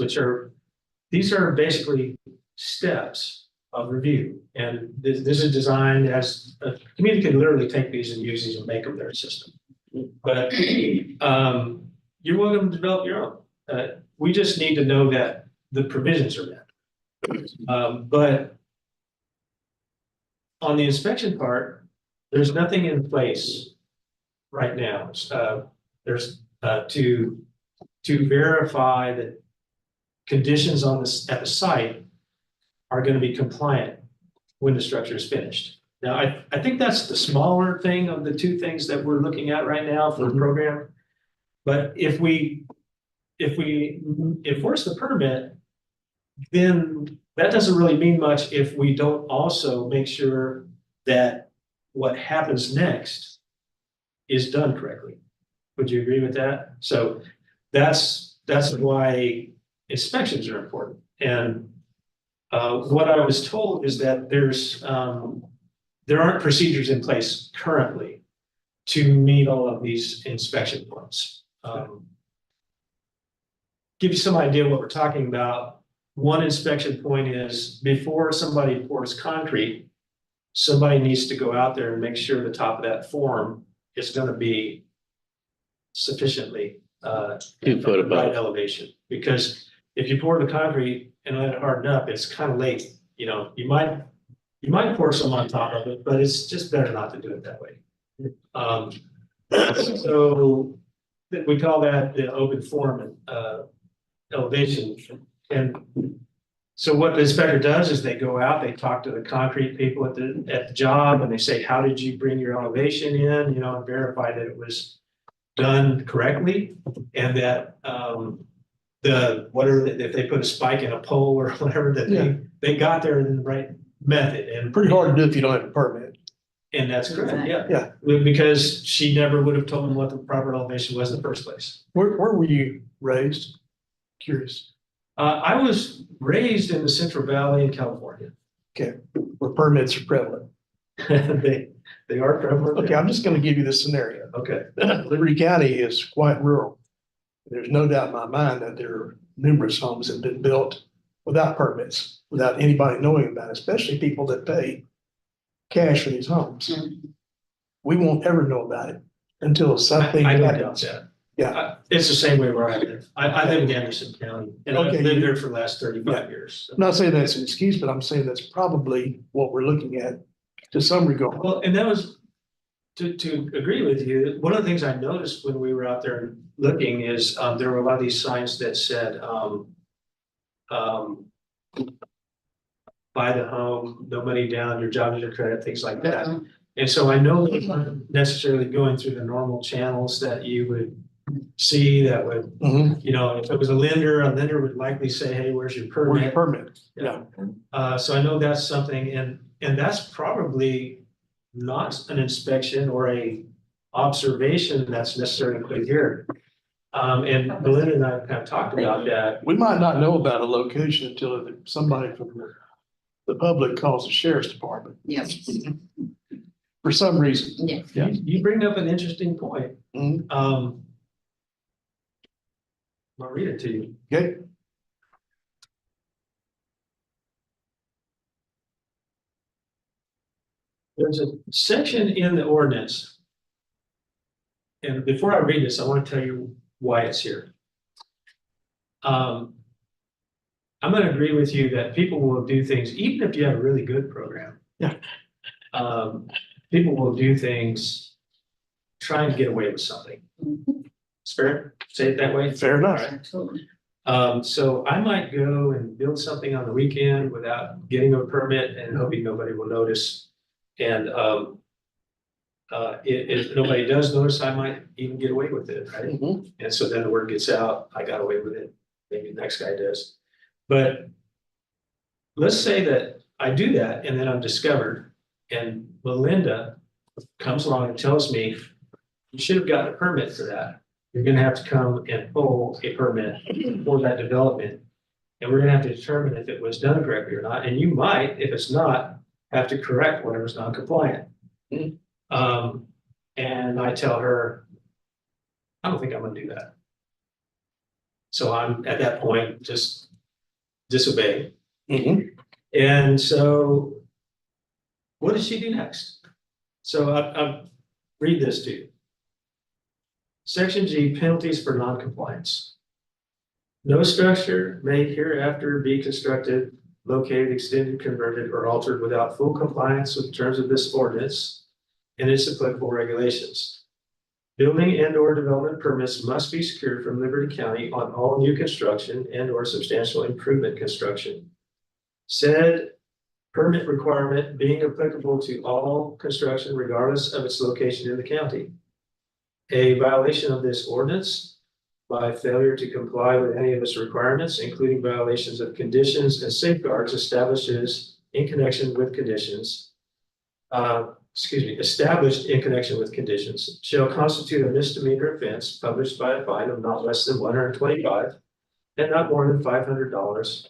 these are basically steps of review. And this is designed as a community can literally take these and use these and make them their system. But you're welcome to develop your own. We just need to know that the provisions are met. But on the inspection part, there's nothing in place right now. There's to verify that conditions on this at the site are going to be compliant when the structure is finished. Now, I think that's the smaller thing of the 2 things that we're looking at right now for the program. But if we enforce the permit, then that doesn't really mean much if we don't also make sure that what happens next is done correctly. Would you agree with that? So that's why inspections are important. And what I was told is that there aren't procedures in place currently to meet all of these inspection points. Give you some idea what we're talking about. One inspection point is before somebody pours concrete, somebody needs to go out there and make sure the top of that form is going to be sufficiently
2 foot above.
right elevation. Because if you pour the concrete and let it harden up, it's kind of late. You know, you might pour some on top of it, but it's just better not to do it that way. So we call that the open form elevation. And so what the inspector does is they go out, they talk to the concrete people at the job, and they say, how did you bring your elevation in, you know, and verify that it was done correctly, and that whatever, if they put a spike in a pole or whatever, that
Yeah.
they got there in the right method and.
Pretty hard to do if you don't have a permit.
And that's correct, yeah.
Yeah.
Because she never would have told them what the proper elevation was in the first place.
Where were you raised? Curious.
I was raised in the Central Valley in California.
Where permits are prevalent.
They are prevalent.
Okay, I'm just gonna give you this scenario.
Okay,
Liberty County is quite rural. There's no doubt in my mind that there are numerous homes that have been built without permits, without anybody knowing about it, especially people that pay cash for these homes. We won't ever know about it until something
I don't doubt
happens.
that.
Yeah.
It's the same way where I live. I live in Anderson County and I've
Okay.
lived there for the last 35 years.
I'm not saying that's an excuse, but I'm saying that's probably what we're looking at to some regard.
Well, and that was, to agree with you, one of the things I noticed when we were out there looking is, there were a lot of these signs that said, buy the home, no money down, your job is your credit, things like that. And so I know it's not necessarily going through the normal channels that you would see that would,
Mhm.
you know, if it was a lender would likely say, hey, where's your
Where's your
permit?
permit? Yeah.
So I know that's something, and that's probably not an inspection or a observation that's necessarily put here. And Belinda and I kind of talked about that.
We might not know about a location until somebody from the public calls the sheriff's department
Yes,
for some reason.
yes.
Yeah.
You bring up an interesting point.
Mhm.
I'll read it to you.
Okay.
There's a section in the ordinance. And before I read this, I want to tell you why it's here. I'm gonna agree with you that people will do things, even if you have a really good program.
Yeah.
People will do things trying to get away with something. It's fair, say it that way?
Fair enough.
Absolutely.
So I might go and build something on the weekend without getting a permit and hoping nobody will notice. And if nobody does notice, I might even get away with it, right?
Mhm.
And so then the word gets out, I got away with it, maybe the next guy does. But let's say that I do that and then I'm discovered and Melinda comes along and tells me, you should have gotten a permit for that. You're gonna have to come and pull a permit for that development. And we're gonna have to determine if it was done correctly or not. And you might, if it's not, have to correct whatever's non-compliant. And I tell her, I don't think I'm gonna do that. So I'm at that point, just disobey.
Mhm.
And so what does she do next? So I read this to you. Section G, penalties for noncompliance. No structure may hereafter be constructed, located, extended, converted, or altered without full compliance with the terms of this ordinance and its applicable regulations. Building and or development permits must be secured from Liberty County on all new construction and or substantial improvement construction. Said permit requirement being applicable to all construction regardless of its location in the county. A violation of this ordinance by failure to comply with any of its requirements, including violations of conditions and safeguards establishes in connection with conditions. Established in connection with conditions shall constitute a misdemeanor offense published by a fine of not less than $125 and not more than $500,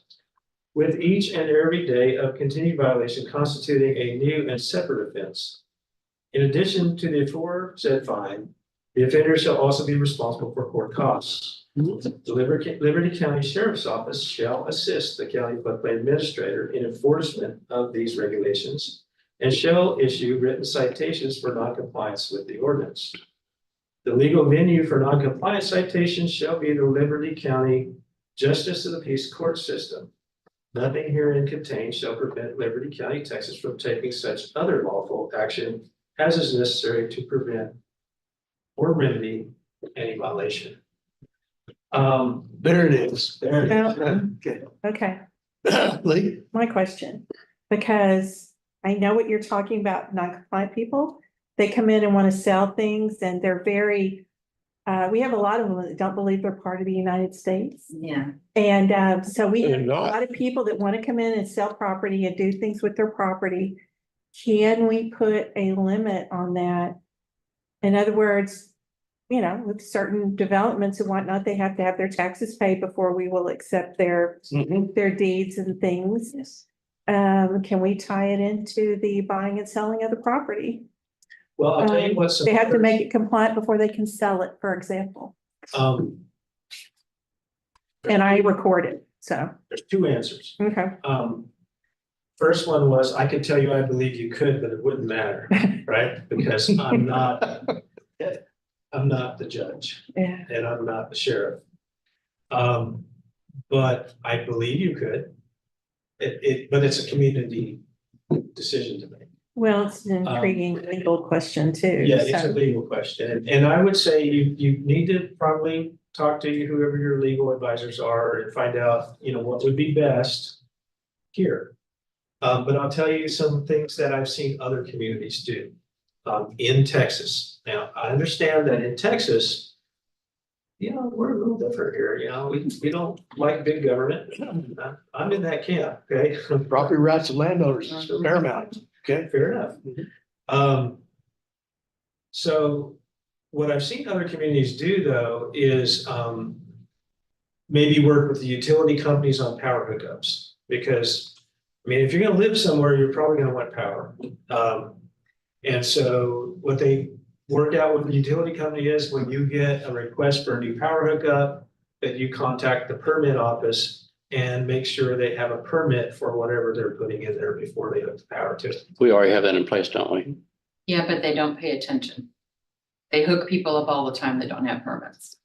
with each and every day of continued violation constituting a new and separate offense. In addition to the aforesaid fine, the offender shall also be responsible for court costs. The Liberty County Sheriff's Office shall assist the county floodplain administrator in enforcement of these regulations and shall issue written citations for noncompliance with the ordinance. The legal venue for noncompliance citations shall be the Liberty County Justice of the Peace Court System. Nothing herein contained shall prevent Liberty County, Texas from taking such other lawful action as is necessary to prevent or remedy any violation.
There it is.
There it is.
Okay.
Okay,
Lee?
my question, because I know what you're talking about, non-compliant people. They come in and want to sell things and they're very We have a lot of them that don't believe they're part of the United States.
Yeah,
And so we
They're
have a
not.
lot of people that want to come in and sell property and do things with their property. Can we put a limit on that? In other words, with certain developments and whatnot, they have to have their taxes paid before we will accept their deeds and things.
yes.
Can we tie it into the buying and selling of the property?
Well, I'll tell you what. some
They have to
others-
make it compliant before they can sell it, for example,
Um,
and I record it, so,
there's two answers.
okay.
First one was, I could tell you I believe you could, but it wouldn't matter, right? Because I'm not the judge
Yeah,
and I'm not the sheriff. But I believe you could. But it's a community decision to make.
well, it's an intriguing legal question too.
Yeah, it's a
so-
legal question. And I would say you need to probably talk to whoever your legal advisors are and find out, what would be best here. But I'll tell you some things that I've seen other communities do in Texas. Now, I understand that in Texas, we're a little different here, we don't like big government. I'm in that camp, okay?
Property rights of landowners is paramount, okay?
Fair enough. So what I've seen other communities do though is maybe work with the utility companies on power hookups. Because, if you're gonna live somewhere, you're probably gonna want power. And so what they work out with the utility company is when you get a request for a new power hookup, that you contact the permit office and make sure they have a permit for whatever they're putting in there before they hook the power to it.
We already have that in place, don't we?
Yeah, but they don't pay attention. They hook people up all the time that don't have permits.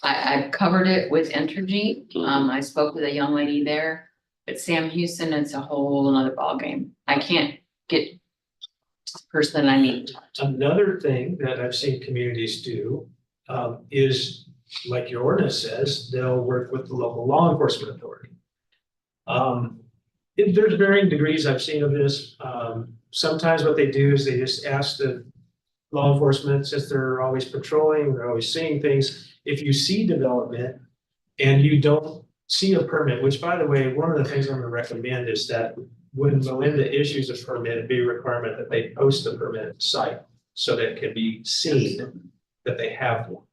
I've covered it with Entergy. I spoke with a young lady there, but Sam Houston, it's a whole another ballgame. I can't get to the person that I need to talk to.
Another thing that I've seen communities do is, like your ordinance says, they'll work with the local law enforcement authority. There's varying degrees I've seen of this. Sometimes what they do is they just ask the law enforcement, since they're always patrolling, they're always seeing things. If you see development and you don't see a permit, which by the way, one of the things I'm gonna recommend is that when Melinda issues a permit, it'd be a requirement that they post the permit site so that it can be seen that they have one.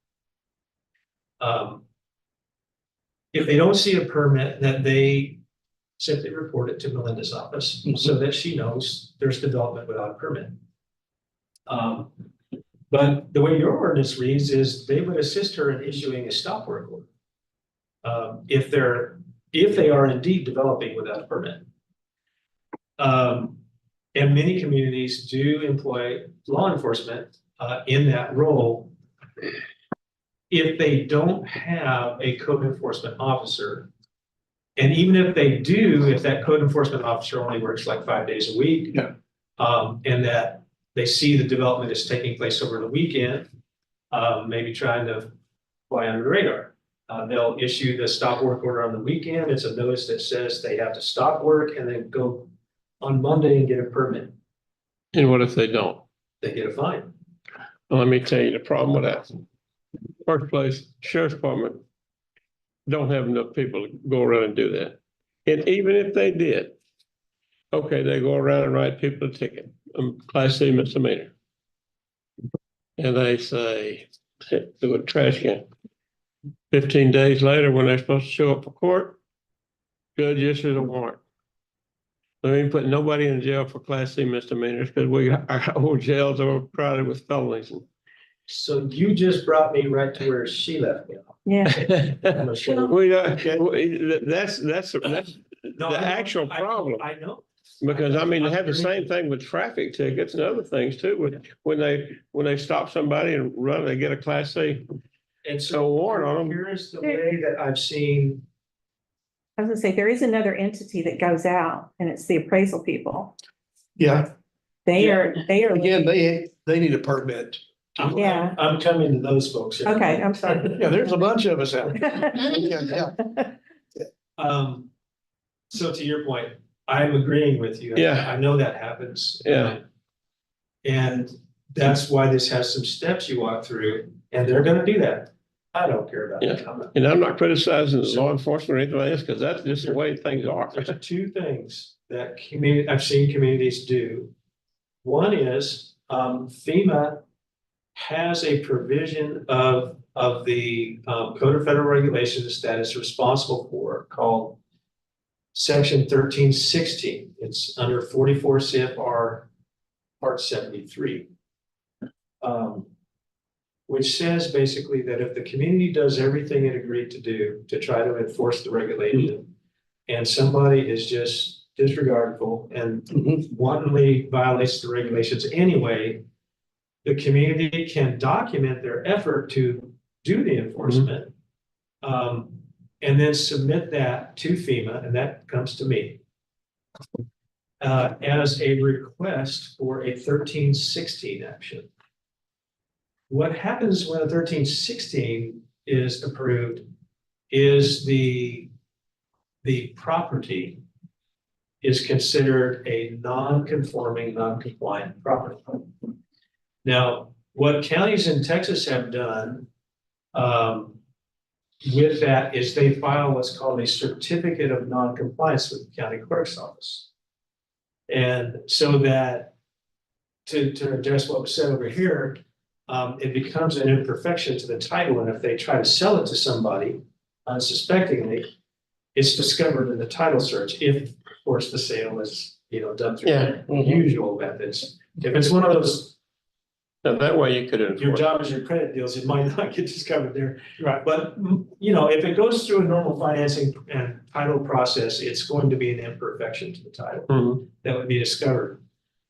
If they don't see a permit, that they simply report it to Melinda's office so that she knows there's development without a permit. But the way your ordinance reads is they would assist her in issuing a stop work order. If they are indeed developing without a permit. And many communities do employ law enforcement in that role. If they don't have a code enforcement officer. And even if they do, if that code enforcement officer only works like 5 days a week.
Yeah.
And that they see the development is taking place over the weekend, maybe trying to fly under the radar. They'll issue the stop work order on the weekend. It's a notice that says they have to stop work and then go on Monday and get a permit.
And what if they don't?
They get a fine.
Well, let me tell you the problem with that. First place, sheriff's department don't have enough people to go around and do that. And even if they did, okay, they go around and write people a ticket, Class C misdemeanor. And they say, do a trash can. 15 days later, when they're supposed to show up for court, judge issues a warrant. They ain't putting nobody in jail for Class C misdemeanors because our whole jails are crowded with felonies.
So you just brought me right to where she left me off.
Yeah,
I'm a sheriff.
That's
No,
the
I know,
actual problem.
I know.
Because they have the same thing with traffic tickets and other things too. When they stop somebody and run, they get a Class C.
And
So warrant on them.
Here's the way that I've seen,
I was gonna say, there is another entity that goes out and it's the appraisal people.
Yeah,
They
Yeah.
are.
again, they need a permit.
Yeah.
I'm coming to those folks. here.
Okay, I'm sorry.
Yeah, there's a bunch of us out there. Yeah.
So to your point, I'm agreeing with you.
Yeah.
I know that happens.
Yeah.
And that's why this has some steps you walk through, and they're gonna do that. I don't care about that. I'm not-
And I'm not criticizing the law enforcement or anything like this, because that's just the way things are.
There's two things that I've seen communities do. One is, FEMA has a provision of the, Code of Federal Regulations that is responsible for called Section 1316. It's under 44 CFR Part 73. Which says basically that if the community does everything it agreed to do to try to enforce the regulation, and somebody is just disregardful and wantonly violates the regulations anyway, the community can document their effort to do the enforcement. And then submit that to FEMA, and that comes to me. As a request for a 1316 action. What happens when a 1316 is approved is the property is considered a non-conforming, non-compliant property. Now, what counties in Texas have done with that is they file what's called a certificate of non-compliance with the county clerk's office. And so that to address what was said over here, it becomes an imperfection to the title, and if they try to sell it to somebody unsuspectingly, it's discovered in the title search, if, of course, the sale is, done through usual methods. If it's one of those,
Now, that way you could
your
enforce.
job is your credit deals, it might not get discovered there. Right. But, if it goes through a normal financing and title process, it's going to be an imperfection to the title
Mhm.
that would be discovered.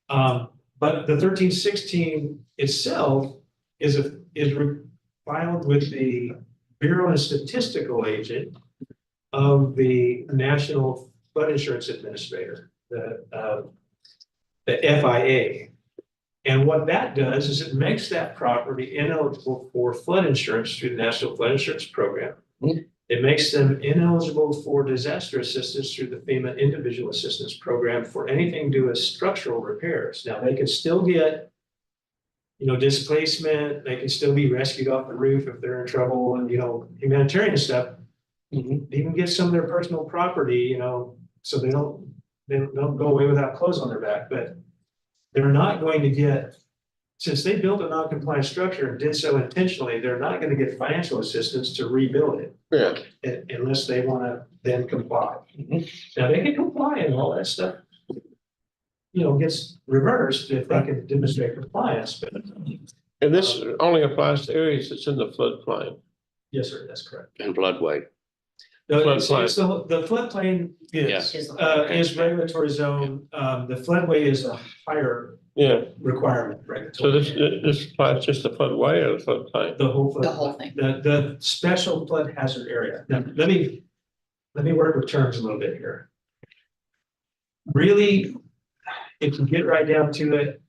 But the 1316 itself is filed with the Bureau and Statistical Agent of the National Flood Insurance Administrator, the FIA. And what that does is it makes that property ineligible for flood insurance through the National Flood Insurance Program. It makes them ineligible for disaster assistance through the FEMA Individual Assistance Program for anything to do with structural repairs. Now, they can still get displacement, they can still be rescued off the roof if they're in trouble, and, humanitarian stuff. They can get some of their personal property, so they don't go away without clothes on their back, but they're not going to get, since they built a non-compliant structure and did so intentionally, they're not going to get financial assistance to rebuild it.
Yeah.
Unless they want to then comply. Now, they can comply and all that stuff, gets reversed if they can demonstrate compliance, but
And this only applies to areas that's in the floodplain.
yes, sir, that's correct.
And floodway.
It's the floodplain
Yes.
is regulatory zone, the floodway is a higher
Yeah,
requirement,
so
regulatory.
this applies just to floodway or the floodplain?
The whole.
The whole thing.
The special flood hazard area. Now, let me work with terms a little bit here. Really, if you get right down to it,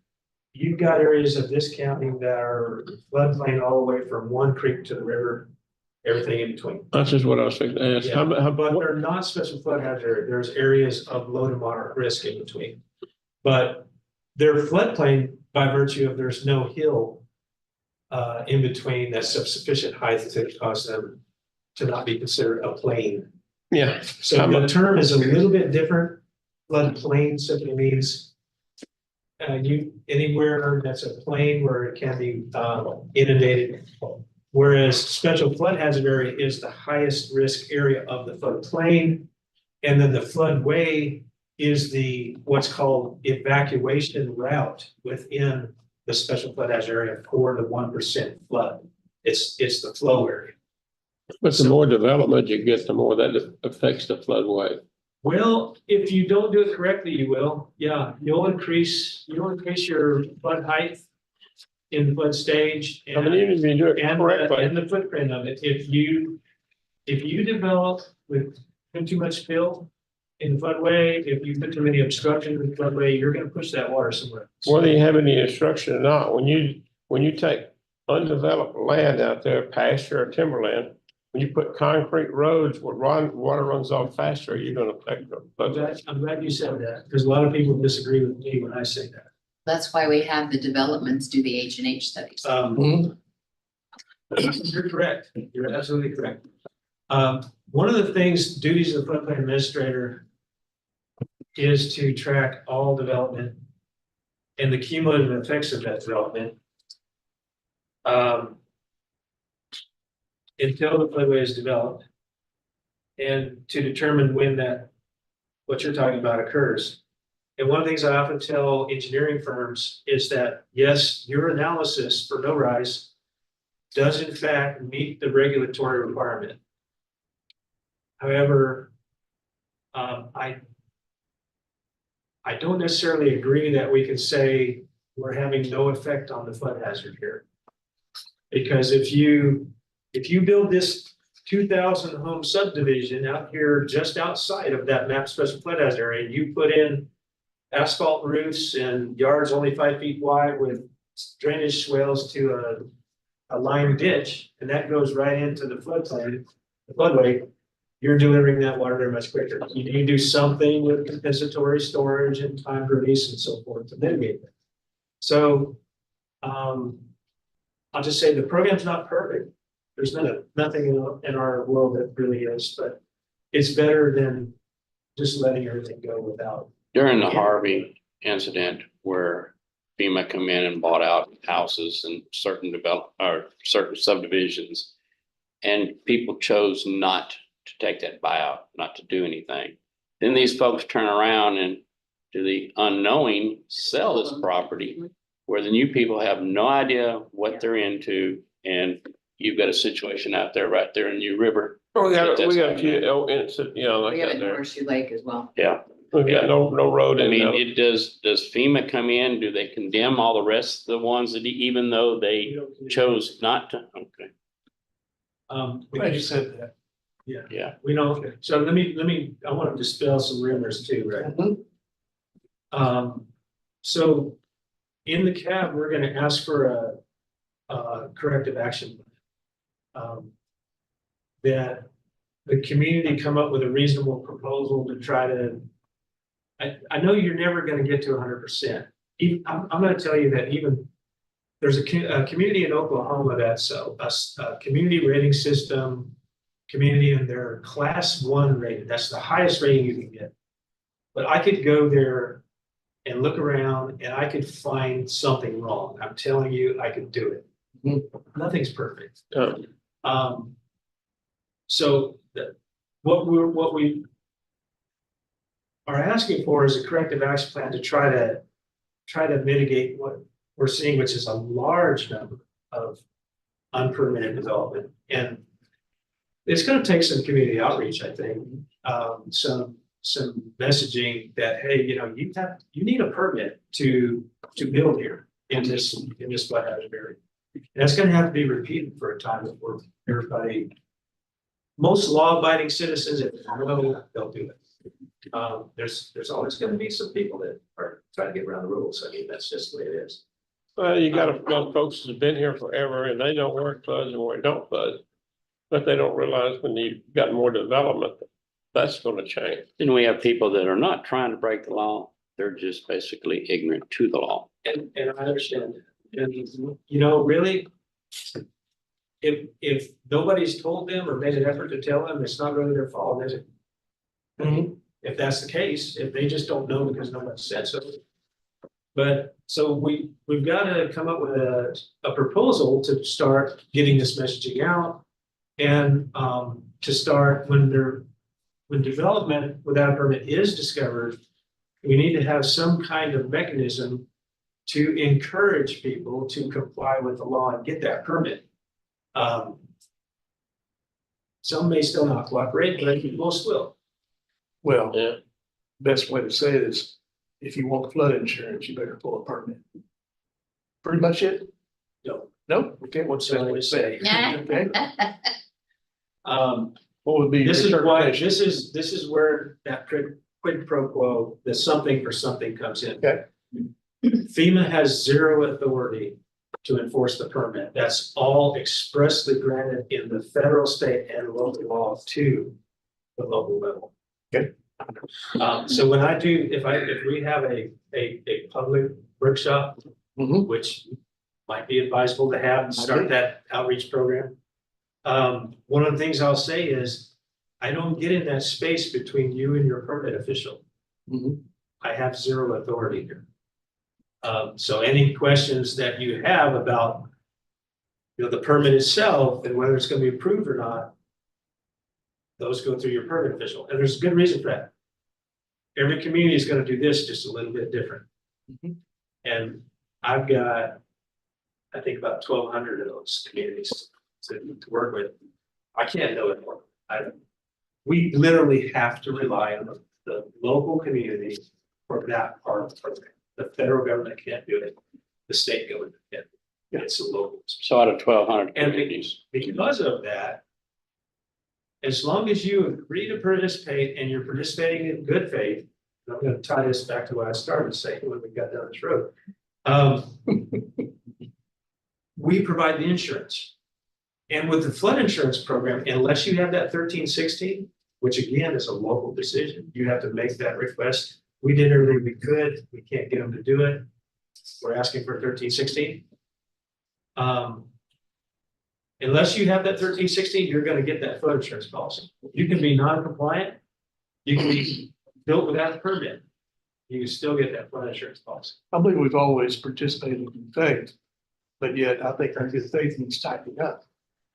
you've got areas of this county that are floodplain all the way from one creek to the river, everything in between.
That's just what I was thinking to ask.
Yeah,
How,
but
what-
they're not special flood hazard area. There's areas of low to moderate risk in between. But they're floodplain by virtue of there's no hill in between that's of sufficient height to cause them to not be considered a plain.
yeah,
So the term is a little bit different. Floodplain simply means anywhere that's a plain where it can be inundated. Whereas special flood hazard area is the highest risk area of the floodplain. And then the floodway is what's called evacuation route within the special flood hazard area for the 1% flood. It's the flow area.
but the more development you get, the more that affects the floodway.
Well, if you don't do it correctly, you will. Yeah, you'll increase your flood height in the flood stage.
I mean, even if you do it
And
correctly,
the footprint of it, if you develop with too much fill in the floodway, if you put too many obstructions in the floodway, you're gonna push that water somewhere.
whether you have any instruction or not, when you take undeveloped land out there, pasture or timberland, when you put concrete roads where water runs off faster, you're gonna affect the floodway.
I'm glad you said that, because a lot of people disagree with me when I say that.
That's why we have the developments do the H&H studies.
Mhm.
You're correct. You're absolutely correct. One of the things, duties of the floodplain administrator is to track all development and the cumulative effects of that development. Until the floodway is developed. And to determine when what you're talking about occurs. And one of the things I often tell engineering firms is that, yes, your analysis for no rise does in fact meet the regulatory requirement. However, I don't necessarily agree that we can say we're having no effect on the flood hazard here. Because if you build this 2,000 home subdivision out here just outside of that map special flood hazard area, and you put in asphalt roofs and yards only 5 feet wide with drainage swales to a lined ditch, and that goes right into the floodplain, the floodway, you're delivering that water there much quicker. You need to do something with compensatory storage and time release and so forth to mitigate that. So, I'll just say the program's not perfect. There's nothing in our world that really is, but it's better than just letting everything go without.
During the Harvey incident where FEMA come in and bought out houses and certain subdivisions. And people chose not to take that buyout, not to do anything. Then these folks turn around and to the unknowing sell this property where the new people have no idea what they're into. And you've got a situation out there right there in New River.
Oh, we got a few incidents, like
We have it
that
in
there.
Horseshoe Lake as well.
Yeah.
We've got no road
I
in
mean,
there.
it does FEMA come in? Do they condemn all the rest of the ones that even though they chose not to? Okay,
Glad you said that.
yeah.
We don't, so let me, I want to dispel some rumors too, right? So in the cab, we're gonna ask for a corrective action. That the community come up with a reasonable proposal to try to. I know you're never gonna get to 100%. Even, I'm gonna tell you that even there's a community in Oklahoma that's a community rating system. Community and they're class 1 rated. That's the highest rating you can get. But I could go there and look around and I could find something wrong. I'm telling you, I could do it. Nothing's perfect. So what we are asking for is a corrective action plan to try to mitigate what we're seeing, which is a large number of unpermitted development. And it's going to take some community outreach, I think, some messaging that, hey, you need a permit to build here in this flood hazard area. And that's going to have to be repeated for a time before everybody, most law-abiding citizens, if they know, they'll do it. There's always going to be some people that are trying to get around the rules. I mean, that's just the way it is.
Well, you got folks that's been here forever and they know where it floods and where it don't flood. But they don't realize when you've got more development, that's gonna change.
Then we have people that are not trying to break the law. They're just basically ignorant to the law.
And I understand. And, really, if nobody's told them or made an effort to tell them, it's not really their fault, is it? If that's the case, if they just don't know because nobody said so. But so we've got to come up with a proposal to start getting this messaging out. And to start when development without a permit is discovered, we need to have some kind of mechanism to encourage people to comply with the law and get that permit. Some may still not cooperate, but I think most will.
Well,
Yeah.
best way to say it is, if you want flood insurance, you better pull a permit. Pretty much it?
No.
No, okay, what's the best way to say? Okay. What would be?
This is
your
why,
interpretation?
this is where that quid pro quo, the something for something comes in.
Okay.
FEMA has zero authority to enforce the permit. That's all expressly granted in the federal, state, and local law to the local level.
Okay.
So when I do, if we have a public workshop,
Mhm.
which might be advisable to have and start that outreach program. One of the things I'll say is, I don't get in that space between you and your permit official.
Mhm.
I have zero authority here. So any questions that you have about, the permit itself and whether it's gonna be approved or not, those go through your permit official, and there's a good reason for that. Every community is gonna do this just a little bit different.
Mhm.
And I've got, I think about 1,200 of those communities to work with. I can't know it more. We literally have to rely on the local community for that part of the program. The federal government can't do it. The state government can't. It's a local.
So out of 1,200
And
communities,
because of that, as long as you agree to participate and you're participating in good faith, and I'm gonna tie this back to what I started saying when we got down this road. We provide the insurance. And with the flood insurance program, unless you have that 1316, which again is a local decision, you have to make that request. We did everything we could. We can't get them to do it. We're asking for 1316. Unless you have that 1316, you're gonna get that flood insurance policy. You can be non-compliant. You can be built without a permit. You can still get that flood insurance policy.
I believe we've always participated in faith, but yet I think our good faith needs tightening up.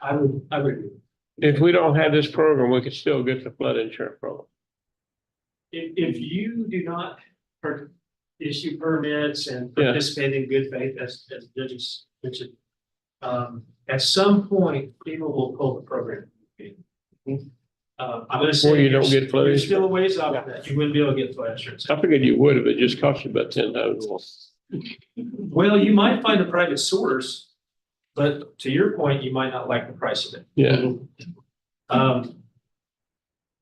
I would agree.
If we don't have this program, we could still get the flood insurance program.
If you do not issue permits and
Yeah.
participate in good faith, as judges mentioned, at some point, people will pull the program. I'm gonna say.
Or you don't get flood
You're still a ways off of that. You wouldn't be able to get flood insurance.
I figured you would, if it just cost you about 10 times more.
Well, you might find a private source, but to your point, you might not like the price of it.
Yeah,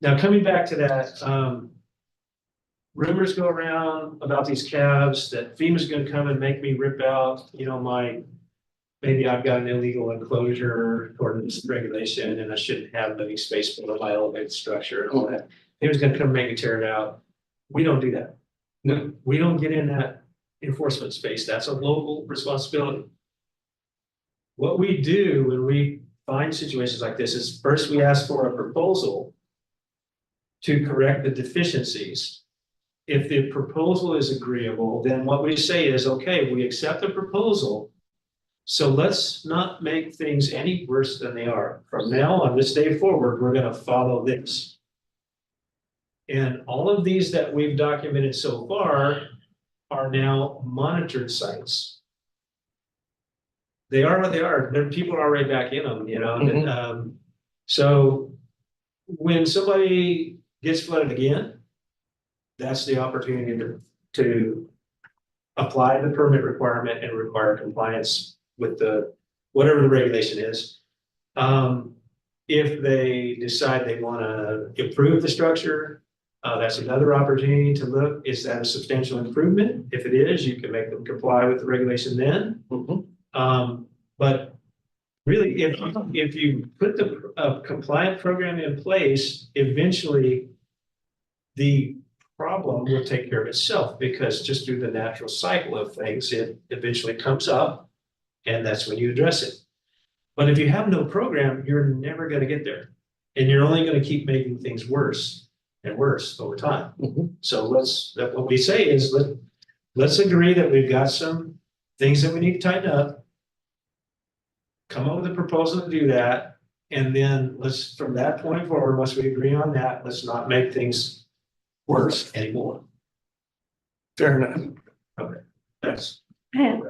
Now coming back to that, rumors go around about these calves that FEMA's gonna come and make me rip out, maybe I've got an illegal enclosure according to this regulation and I shouldn't have living space below my elevated structure and all that. FEMA's gonna come make me tear it out. We don't do that. No, we don't get in that enforcement space. That's a local responsibility. What we do when we find situations like this is first we ask for a proposal to correct the deficiencies. If the proposal is agreeable, then what we say is, okay, we accept the proposal. So let's not make things any worse than they are. From now on, this day forward, we're gonna follow this. And all of these that we've documented so far are now monitored sites. They are what they are. There, people are already back in them, so when somebody gets flooded again, that's the opportunity to apply the permit requirement and require compliance with whatever the regulation is. If they decide they want to improve the structure, that's another opportunity to look, is that a substantial improvement? If it is, you can make them comply with the regulation then. But really, if you put the compliant program in place, eventually the problem will take care of itself, because just through the natural cycle of things, it eventually comes up and that's when you address it. But if you have no program, you're never gonna get there. And you're only gonna keep making things worse and worse over time. So what we say is, let's agree that we've got some things that we need to tighten up. Come up with a proposal to do that. And then from that point forward, once we agree on that, let's not make things worse anymore.
Fair enough.
Okay, that's.
Yeah.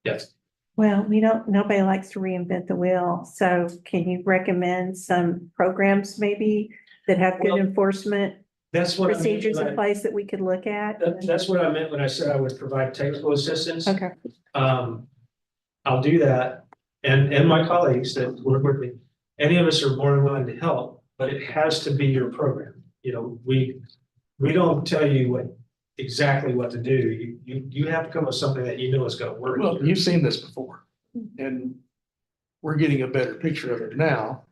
Yes.
Well, nobody likes to reinvent the wheel, so can you recommend some programs maybe that have good
Well,
enforcement
That's what I meant
procedures
when
in place that we could look at?
that's what I meant when I said I would provide technical assistance.
Okay,
I'll do that, and my colleagues that work with me, any of us are more than willing to help, but it has to be your program. We don't tell you exactly what to do. You have to come up with something that you know is gonna work.
Well, you've seen this before, and we're getting a better picture of it now.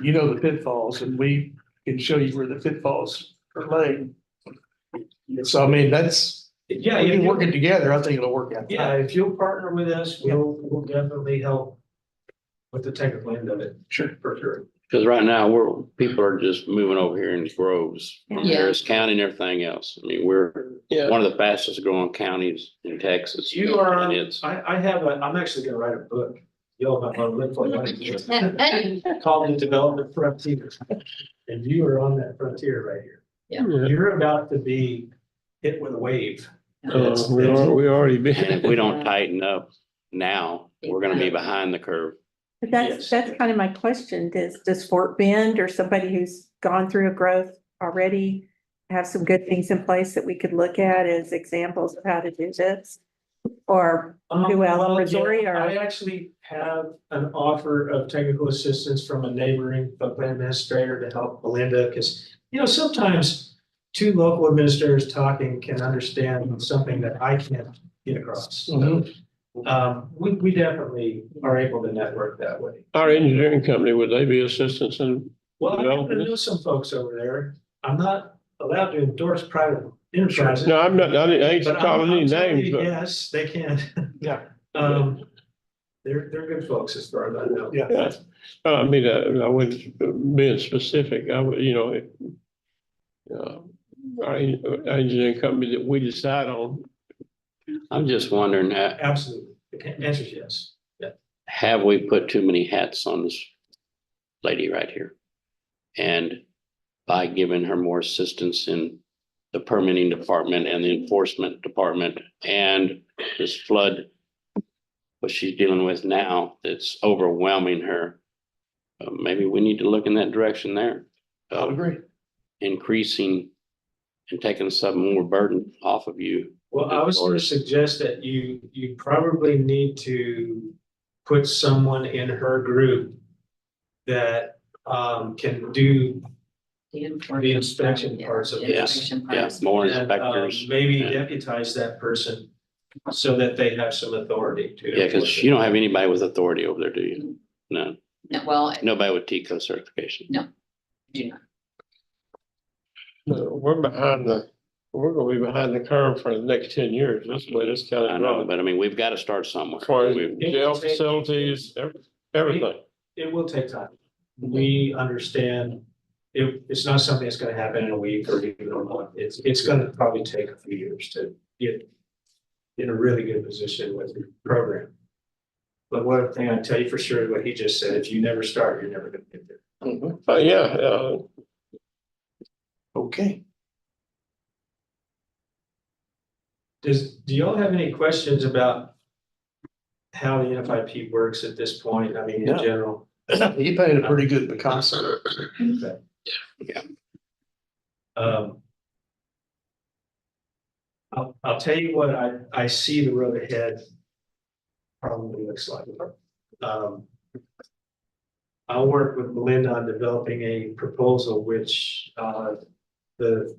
You know the pitfalls, and we can show you where the pitfalls are laid. So I mean, that's,
Yeah,
we
if
can
you-
work it together. I think it'll work out.
Yeah, if you'll partner with us, we'll definitely help with the technical end of it.
Sure.
For sure.
Cause right now, people are just moving over here in groves from
Yeah.
Harris County and everything else. I mean, we're
Yeah,
one of the fastest growing counties in Texas.
You are,
And it's,
I'm actually gonna write a book. You'll have to look for it. Called The Development Frontier. And you are on that frontier right here.
yeah.
You're about to be hit with a wave.
We already
and
been.
if we don't tighten up now, we're gonna be behind the curve.
But
Yes.
that's kind of my question. Does Fort Bend or somebody who's gone through a growth already have some good things in place that we could look at as examples of how to do this? Or Who else?
Well, yeah,
Missouri or-
I actually have an offer of technical assistance from a neighboring floodplain administrator to help Belinda, because, sometimes two local administrators talking can understand something that I can't get across.
Mhm.
We definitely are able to network that way.
Our engineering company, would they be assistants in?
Well, I happen to
Development.
know some folks over there. I'm not allowed to endorse private enterprises.
No, I'm not, I ain't
But I'm
calling any
telling
names,
you,
but
yes, they can.
Yeah.
They're good folks as far as I know.
Yeah.
yeah. I mean, I wouldn't, being specific, I would, our engineering company that we decide on,
I'm just wondering,
Absolutely. The answer is yes.
have we put too many hats on this lady right here? And by giving her more assistance in the permitting department and the enforcement department and this flood, what she's dealing with now, that's overwhelming her. Maybe we need to look in that direction there.
I agree.
Increasing and taking some more burden off of you.
Well, I was gonna suggest that you probably need to put someone in her group that can do the inspection parts of this.
Yeah, more
and,
inspectors.
maybe
Yeah.
deputize that person so that they have some authority to.
Yeah, because
enforce
you
it.
don't have anybody with authority over there, do you? No,
No, well,
nobody with TCO certification.
do not.
we're gonna be behind the curve for the next 10 years. That's the way this county
I know,
runs.
but I mean, we've got to start somewhere.
As far as
We-
jail facilities, everything.
It will take time. We understand it's not something that's gonna happen in a week or even a month. It's gonna probably take a few years to get in a really good position with your program. But one thing I tell you for sure, is what he just said, if you never start, you're never gonna get there.
Mhm.
Yeah,
Okay.
Do y'all have any questions about how the NFIP works at this point? I mean, in
No.
general?
You painted a pretty good Picasso.
Okay.
Yeah.
I'll tell you what I see the road ahead probably looks like. I'll work with Belinda on developing a proposal which, the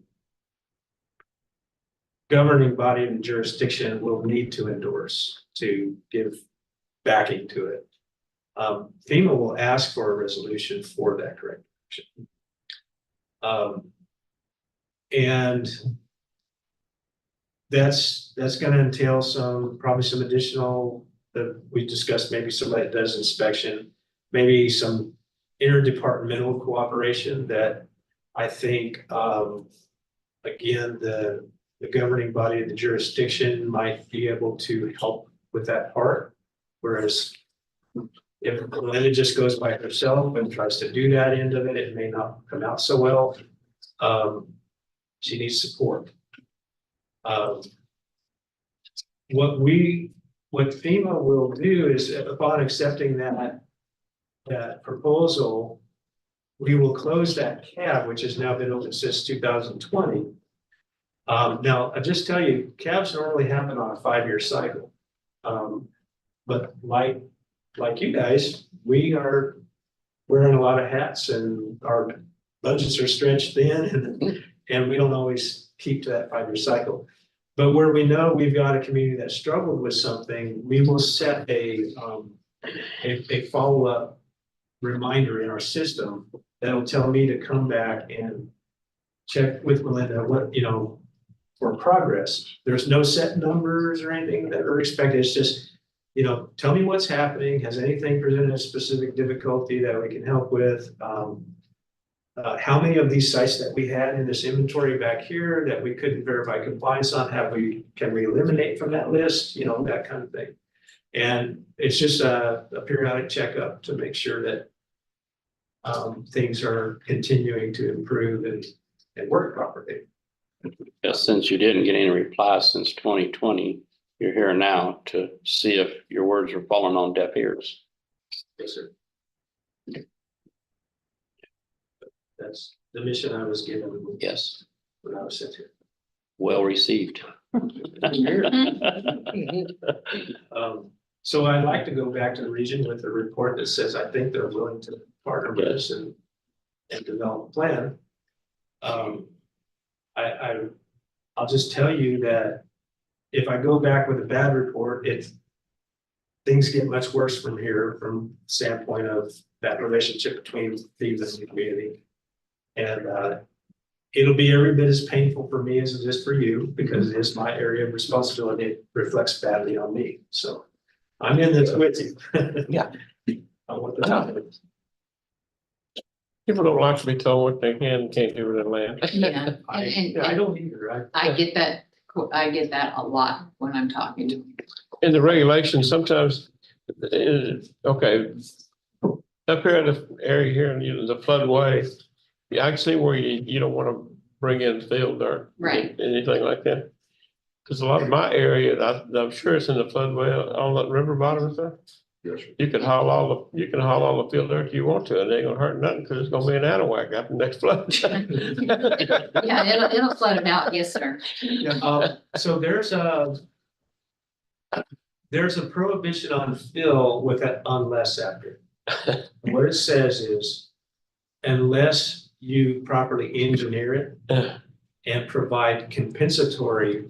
governing body and jurisdiction will need to endorse to give backing to it. FEMA will ask for a resolution for that correct action. And that's gonna entail probably some additional, that we discussed, maybe somebody that does inspection, maybe some interdepartmental cooperation that I think, again, the governing body of the jurisdiction might be able to help with that part. Whereas if Belinda just goes by herself and tries to do that end of it, it may not come out so well. She needs support. What FEMA will do is upon accepting that proposal, we will close that cab, which has now been open since 2020. Now, I just tell you, cabs normally happen on a 5-year cycle. But like you guys, we are wearing a lot of hats and our budgets are stretched thin and we don't always keep to that 5-year cycle. But where we know we've got a community that struggled with something, we will set a follow-up reminder in our system that'll tell me to come back and check with Melinda what, you know, for progress. There's no set numbers or anything that are expected. It's just, you know, tell me what's happening. Has anything presented a specific difficulty that we can help with? How many of these sites that we had in this inventory back here that we couldn't verify compliance on, can we eliminate from that list? You know, that kind of thing. And it's just a periodic checkup to make sure that things are continuing to improve and work properly.
Since you didn't get any replies since 2020, you're here now to see if your words are falling on deaf ears.
Yes, sir. That's the mission I was given
Yes,
when I was sent here.
well received.
So I'd like to go back to the region with a report that says I think they're willing to partner with us and develop a plan. I'll just tell you that if I go back with a bad report, things get much worse from here, from the standpoint of that relationship between thieves and the community. And it'll be every bit as painful for me as it is for you, because it is my area of responsibility. It reflects badly on me. So I'm in this with you.
Yeah.
I want the top of it.
People don't like to be told what they can and can't do with their land.
Yeah,
I don't either.
I get that a lot when I'm talking to.
In the regulations, sometimes, okay, up here in the area here in the floodway, yeah, I can see where you don't want to bring in field dirt.
Right.
Anything like that. Because a lot of my area, I'm sure it's in the floodway on that river bottom and stuff.
Yes,
You can haul all the field dirt you want to, and it ain't gonna hurt nothing, because it's gonna be an Anahuac after the next flood.
Yeah, it'll flood them out, yes, sir.
Yeah, so there's a prohibition on fill with that unless after. What it says is, unless you properly engineer it and provide compensatory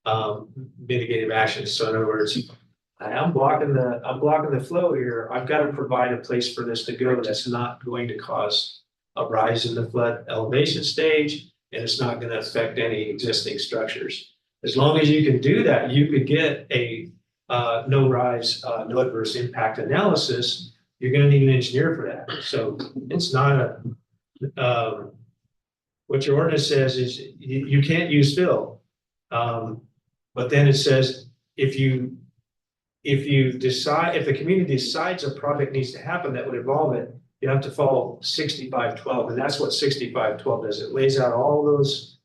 mitigative actions. So in other words, I'm blocking the flow here. I've got to provide a place for this to go that's not going to cause a rise in the flood elevation stage, and it's not going to affect any existing structures. As long as you can do that, you could get a no rise, no adverse impact analysis. You're going to need an engineer for that. So it's not what your ordinance says is you can't use fill. But then it says if the community decides a project needs to happen that would involve it, you have to follow 6512, and that's what 6512 does. It lays out all those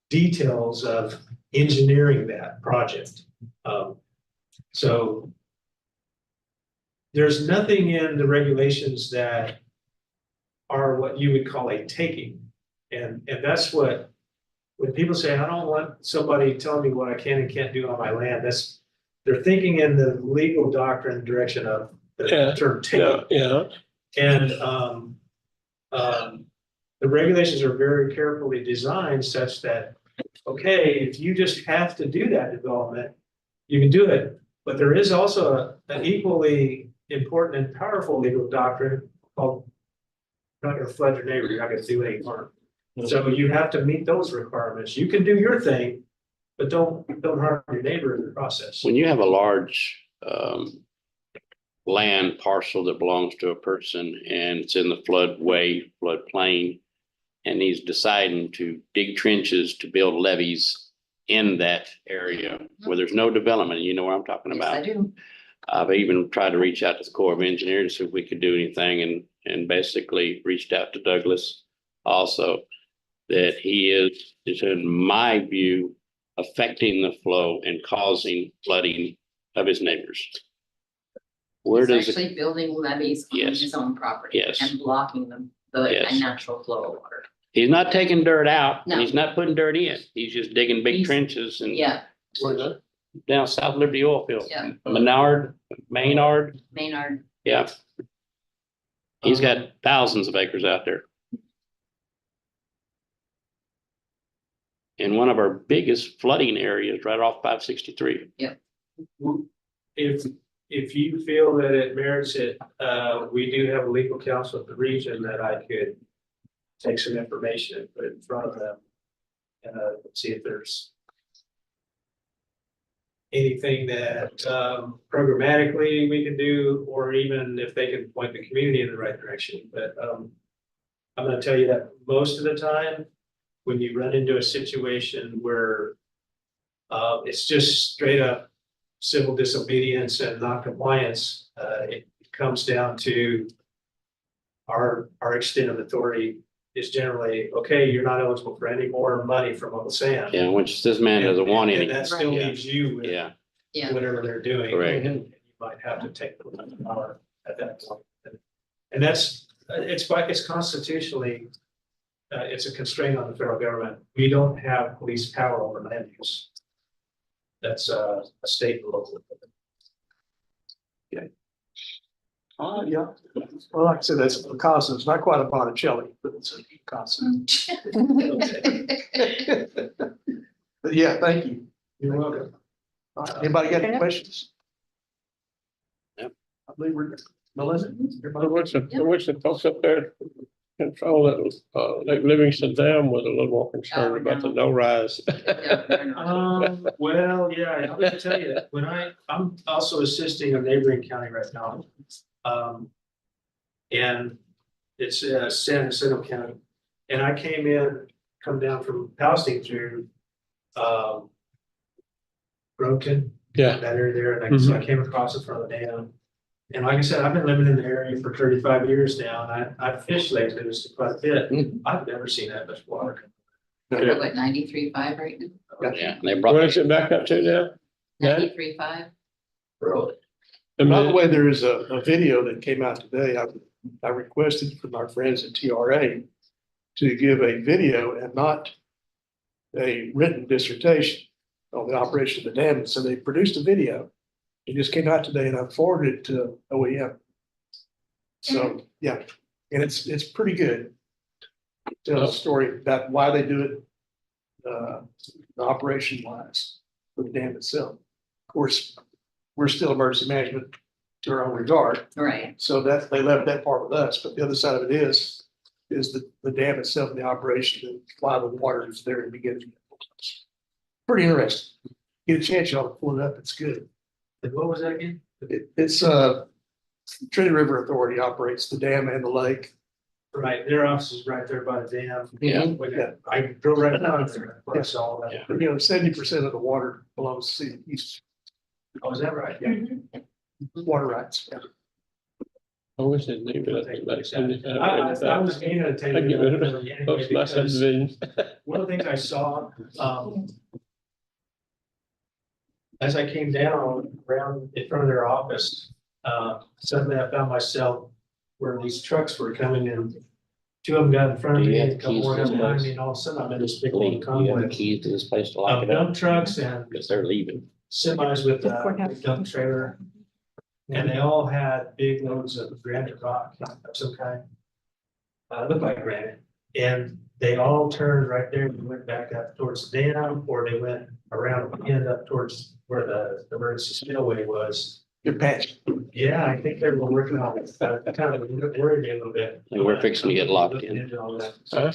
details of engineering that project. So there's nothing in the regulations that are what you would call a taking. And that's what, when people say, I don't want somebody telling me what I can and can't do on my land, they're thinking in the legal doctrine direction of the term taking.
Yeah.
And the regulations are very carefully designed such that, okay, if you just have to do that development, you can do it. But there is also an equally important and powerful legal doctrine called not gonna flood your neighbor, you're not gonna do any harm. So you have to meet those requirements. You can do your thing, but don't harm your neighbor in the process.
When you have a large land parcel that belongs to a person and it's in the floodplain, and he's deciding to dig trenches to build levees in that area where there's no development, you know what I'm talking
Yes,
about?
I do.
I've even tried to reach out to the Corps of Engineers to see if we could do anything, and basically reached out to Douglas also, that he is in my view, affecting the flow and causing flooding of his neighbors. Where
He's
does it,
actually building levees on
Yes.
his own property.
Yes.
And blocking the
Yes.
natural flow of water.
he's not taking dirt out,
No.
and he's not putting dirt in, he's just digging big
He's-
trenches and
Yeah,
Where's that?
down South Liberty Oil Field.
yeah,
Maynard,
Maynard,
yeah. He's got thousands of acres out there. In one of our biggest flooding areas, right off 563.
If you feel that it merits it, we do have a legal counsel at the region that I could take some information and put it in front of them. And see if there's anything that programmatically we can do, or even if they can point the community in the right direction. But I'm gonna tell you that most of the time, when you run into a situation where it's just straight up civil disobedience and non-compliance, it comes down to our extent of authority is generally, okay, you're not eligible for any more money from Uncle Sam.
Yeah, which this man doesn't want
And
any.
that still
Yeah.
leaves you with
Yeah,
Yeah,
whatever they're doing.
Correct.
And you might have to take the power at that point. And that's, it's constitutionally, it's a constraint on the federal government. We don't have police power over land use. That's a state and local.
Yeah, well, like I said, that's Picasso, it's not quite a Botticelli, but it's a Picasso. But yeah, thank you.
You're welcome.
All right, anybody got any
Okay.
questions?
Yep.
I believe we're, Melissa, everybody?
Which the folks up there control that, Lake Livingston Dam was a little more concerned about the no rise.
Well, yeah, I'm gonna tell you, I'm also assisting a neighboring county right now. And it's San Jacinto County. And I come down from Palestine through Broken,
Yeah,
that area there, and so I came across it from the dam. And like I said, I've been living in the area for 35 years now, and I've fished Lake Livingston quite a bit. I've never seen that much water.
we're what, 93.5 right now?
yeah. They brought.
where is it back up to now? Yeah.
93.5?
Really?
I
By the
mean,
way, there is a video that came out today. I requested from our friends at TRA to give a video and not a written dissertation on the operation of the dam. So they produced a video. It just came out today and I forwarded it to OEM. So, yeah, and it's pretty good. Tells a story about why they do it, operation wise for the dam itself. Of course, we're still emergency management to our own regard.
Right,
So that, they left that part with us, but the other side of it is the dam itself and the operation and why the water is there to begin. Pretty interesting. Get a chance, y'all to pull it up, it's good.
And what was that again?
It's Trinity River Authority operates the dam and the lake.
Right, their office is right there by the dam.
Yeah.
Yeah.
I drove right down there. I saw that.
Yeah.
But, you know, 70% of the water belongs to the east
Oh, is that right?
Mm-hmm.
water rights. Yeah.
I wish they'd leave it up to about 75.
I was gonna tell
I
you.
give it,
anyway,
folks, my
because
subdivision.
one of the things I saw, as I came down around in front of their office, suddenly I found myself where these trucks were coming in. Two of them got in front of
Do you
me
have
and a couple
keys
more
to
got
this
behind
place?
me, and all of a sudden I'm in this big
Lee,
long
do you have
convoy
the keys to this place to lock
of
it up?
dump trucks and
Because they're leaving.
semis with
The
a
courthouse.
dump trailer. And they all had big loads of granite rock of some kind. Looked like granite, and they all turned right there and went back up towards the dam, or they went around the end up towards where the emergency spillway was.
Good patch.
Yeah, I think they were working on it, kind of worried me a little bit.
And we're fixing to get locked in.
Looking into all that.
Huh?